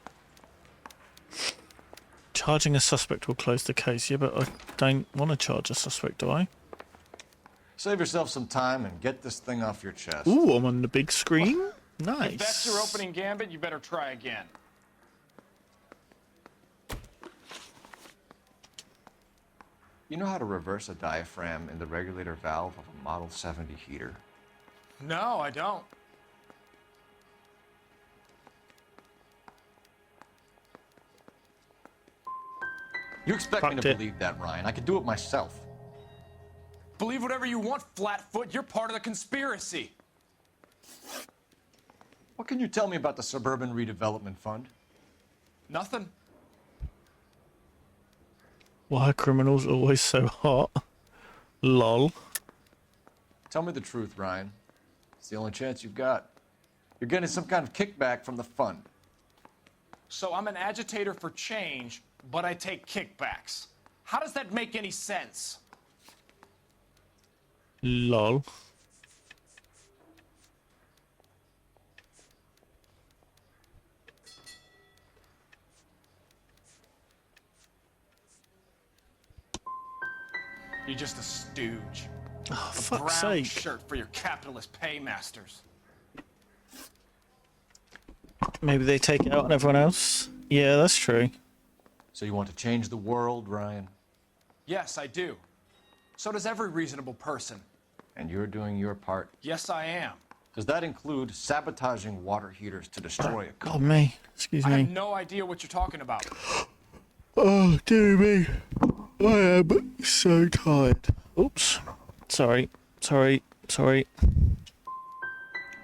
Charging a suspect will close the case. Yeah, but I don't want to charge a suspect, do I? Save yourself some time and get this thing off your chest. Ooh, I'm on the big screen. Nice. If that's your opening gambit, you better try again. You know how to reverse a diaphragm in the regulator valve of a Model 70 heater? No, I don't. You expect me to believe that, Ryan? I could do it myself. Believe whatever you want, Flatfoot. You're part of the conspiracy. What can you tell me about the Suburban Redevelopment Fund? Nothing. Why are criminals always so hot? Lol. Tell me the truth, Ryan. It's the only chance you've got. You're getting some kind of kickback from the fund. So I'm an agitator for change, but I take kickbacks. How does that make any sense? Lol. You're just a stooge. Oh, a fuck's brown sake. shirt for your capitalist paymasters. Maybe they take it out on everyone else. Yeah, that's true. So you want to change the world, Ryan? Yes, I do. So does every reasonable person. And you're doing your part? Yes, I am. Does that include sabotaging water heaters to destroy a God, me. Excuse I me. have no idea what you're talking about. Oh, dear me. I am so tired. Oops. Sorry. Sorry.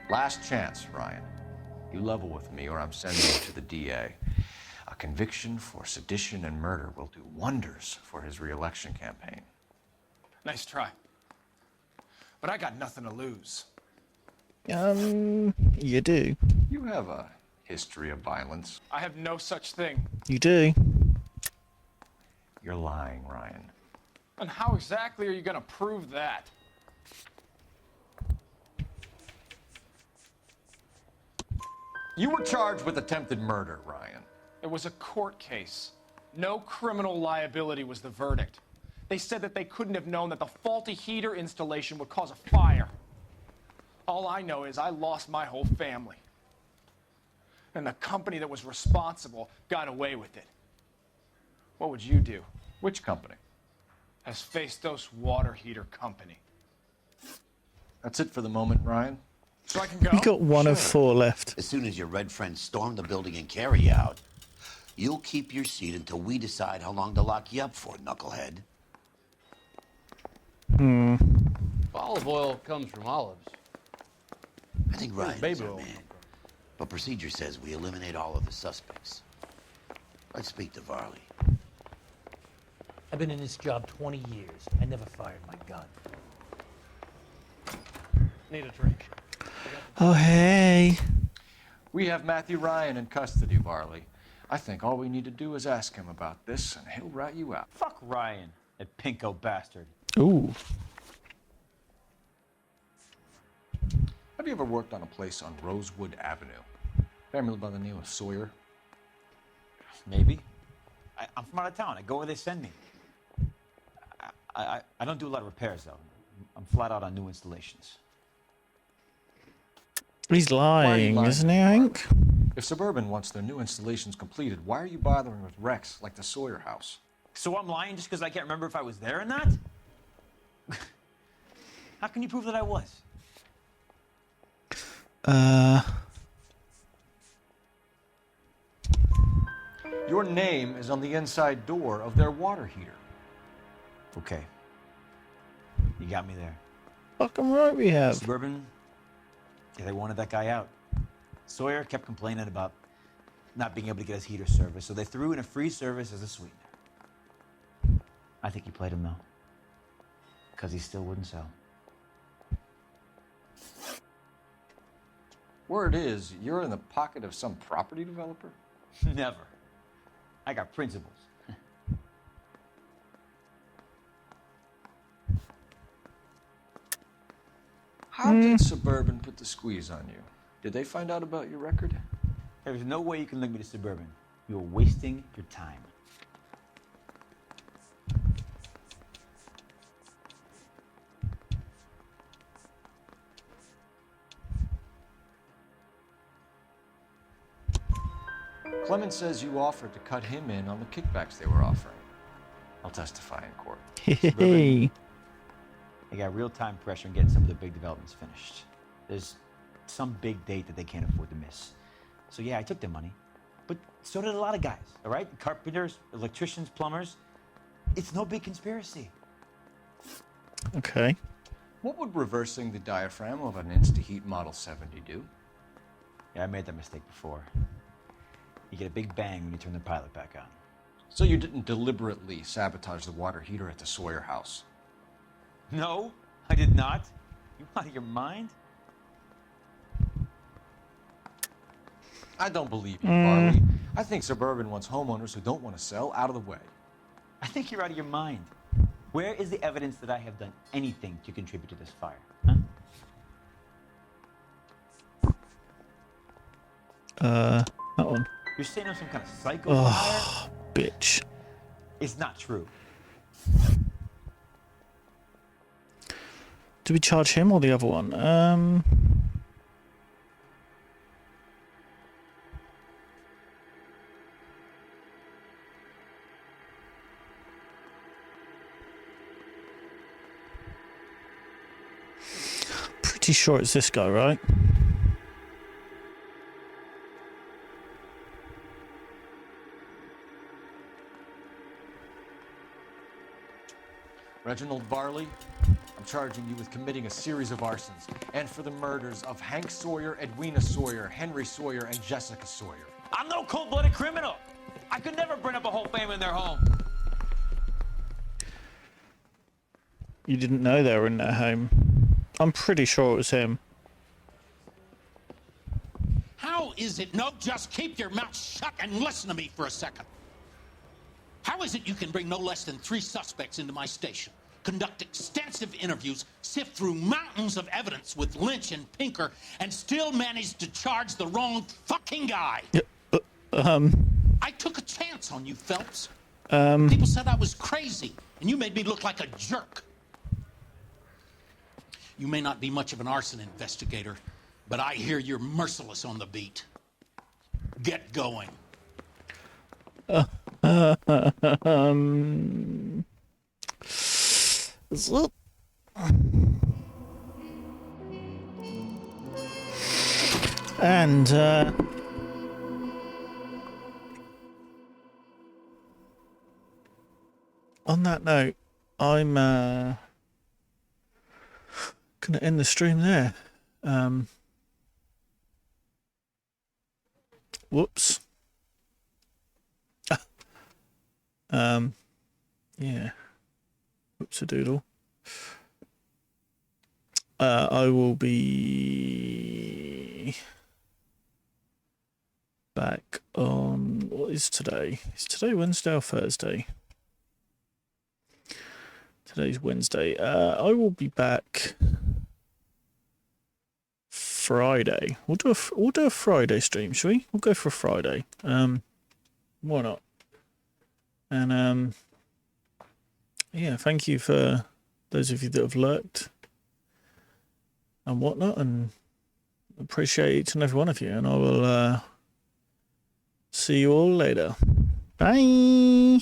Last chance, Ryan. You level with me or I'm sending you to the DA. A conviction for sedition and murder will do wonders for his re-election campaign. Nice try. But I got nothing to lose. You do. You have a history of violence. I have no such thing. You do. You're lying, Ryan. And how exactly are you gonna prove that? You were charged with attempted murder, Ryan. It was a court case. No criminal liability was the verdict. They said that they couldn't have known that the faulty heater installation would cause a fire. All I know is I lost my whole family. And the company that was responsible got away with it. What would you do? Which company? Hephaestus Water Heater Company. That's it for the moment, Ryan. So I can go? You got one of 4 left. As soon as your red friends storm the building and carry out, you'll keep your seat until we decide how long to lock you up for, knucklehead. Olive oil comes from olives. I think Ryan's our man. But procedure says we eliminate all of the suspects. Let's speak to Varley. I've been in this job 20 years. I never fired my gun. Need a drink. Oh, hey. We have Matthew Ryan in custody, Varley. I think all we need to do is ask him about this, and he'll rat you out. Fuck Ryan, that pinko bastard. Ooh. Have you ever worked on a place on Rosewood Avenue? Family by the name of Sawyer? Maybe. I'm from out of town. I go where they send me. I don't do a lot of repairs, though. I'm flat out on new installations. He's lying, isn't he, Hank? If Suburban wants their new installations completed, why are you bothering with wrecks like the Sawyer house? So I'm lying just because I can't remember if I was there or not? How can you prove that I was? Your name is on the inside door of their water heater. Okay. You got me there. Fucking right we have. Suburban, yeah, they wanted that guy out. Sawyer kept complaining about not being able to get his heater service, so they threw in a free service as a sweetener. I think he played him, though, because he still wouldn't sell. Word is, you're in the pocket of some property developer? Never. I got principles. How did Suburban put the squeeze on you? Did they find out about your record? There's no way you can link me to Suburban. You're wasting your time. Clemens says you offered to cut him in on the kickbacks they were offering. I'll testify in court. Hey. They got real-time pressure on getting some of their big developments finished. There's some big date that they can't afford to miss. So yeah, I took their money. But so did a lot of guys, all right? Carpenters, electricians, plumbers. It's no big conspiracy. Okay. What would reversing the diaphragm of an Insta-Heat Model 70 do? Yeah, I made that mistake before. You get a big bang when you turn the pilot back on. So you didn't deliberately sabotage the water heater at the Sawyer house? No, I did not. You out of your mind? I don't believe you, Farley. I think Suburban wants homeowners who don't want to sell out of the way. I think you're out of your mind. Where is the evidence that I have done anything to contribute to this fire? Huh? That one. You're saying I'm some kind of psycho fire? Bitch. It's not true. Do we charge him or the other one? Pretty sure it's this guy, right? Reginald Varley, I'm charging you with committing a series of arsons and for the murders of Hank Sawyer, Edwina Sawyer, Henry Sawyer, and Jessica Sawyer. I'm no cold-blooded criminal. I could never burn up a whole family in their home. You didn't know they were in their home. I'm pretty sure it was him. How is it? No, just keep your mouth shut and listen to me for a second. How is it you can bring no less than 3 suspects into my station, conduct extensive interviews, sift through mountains of evidence with Lynch and Pinker, and still manage to charge the wrong fucking guy? I took a chance on you, Phelps. People said I was crazy, and you made me look like a jerk. You may not be much of an arson investigator, but I hear you're merciless on the beat. Get going. So, and on that note, I'm gonna end the stream there. Whoops. Yeah. Whoops-a-doodle. I will be back on, what is today? Is today Wednesday or Thursday? Today's Wednesday. I will be back Friday. We'll do a Friday stream, shall we? We'll go for a Friday. Why not? And yeah, thank you for those of you that have lurked and whatnot, and appreciate each and every one of you. And I will see you all later. Bye.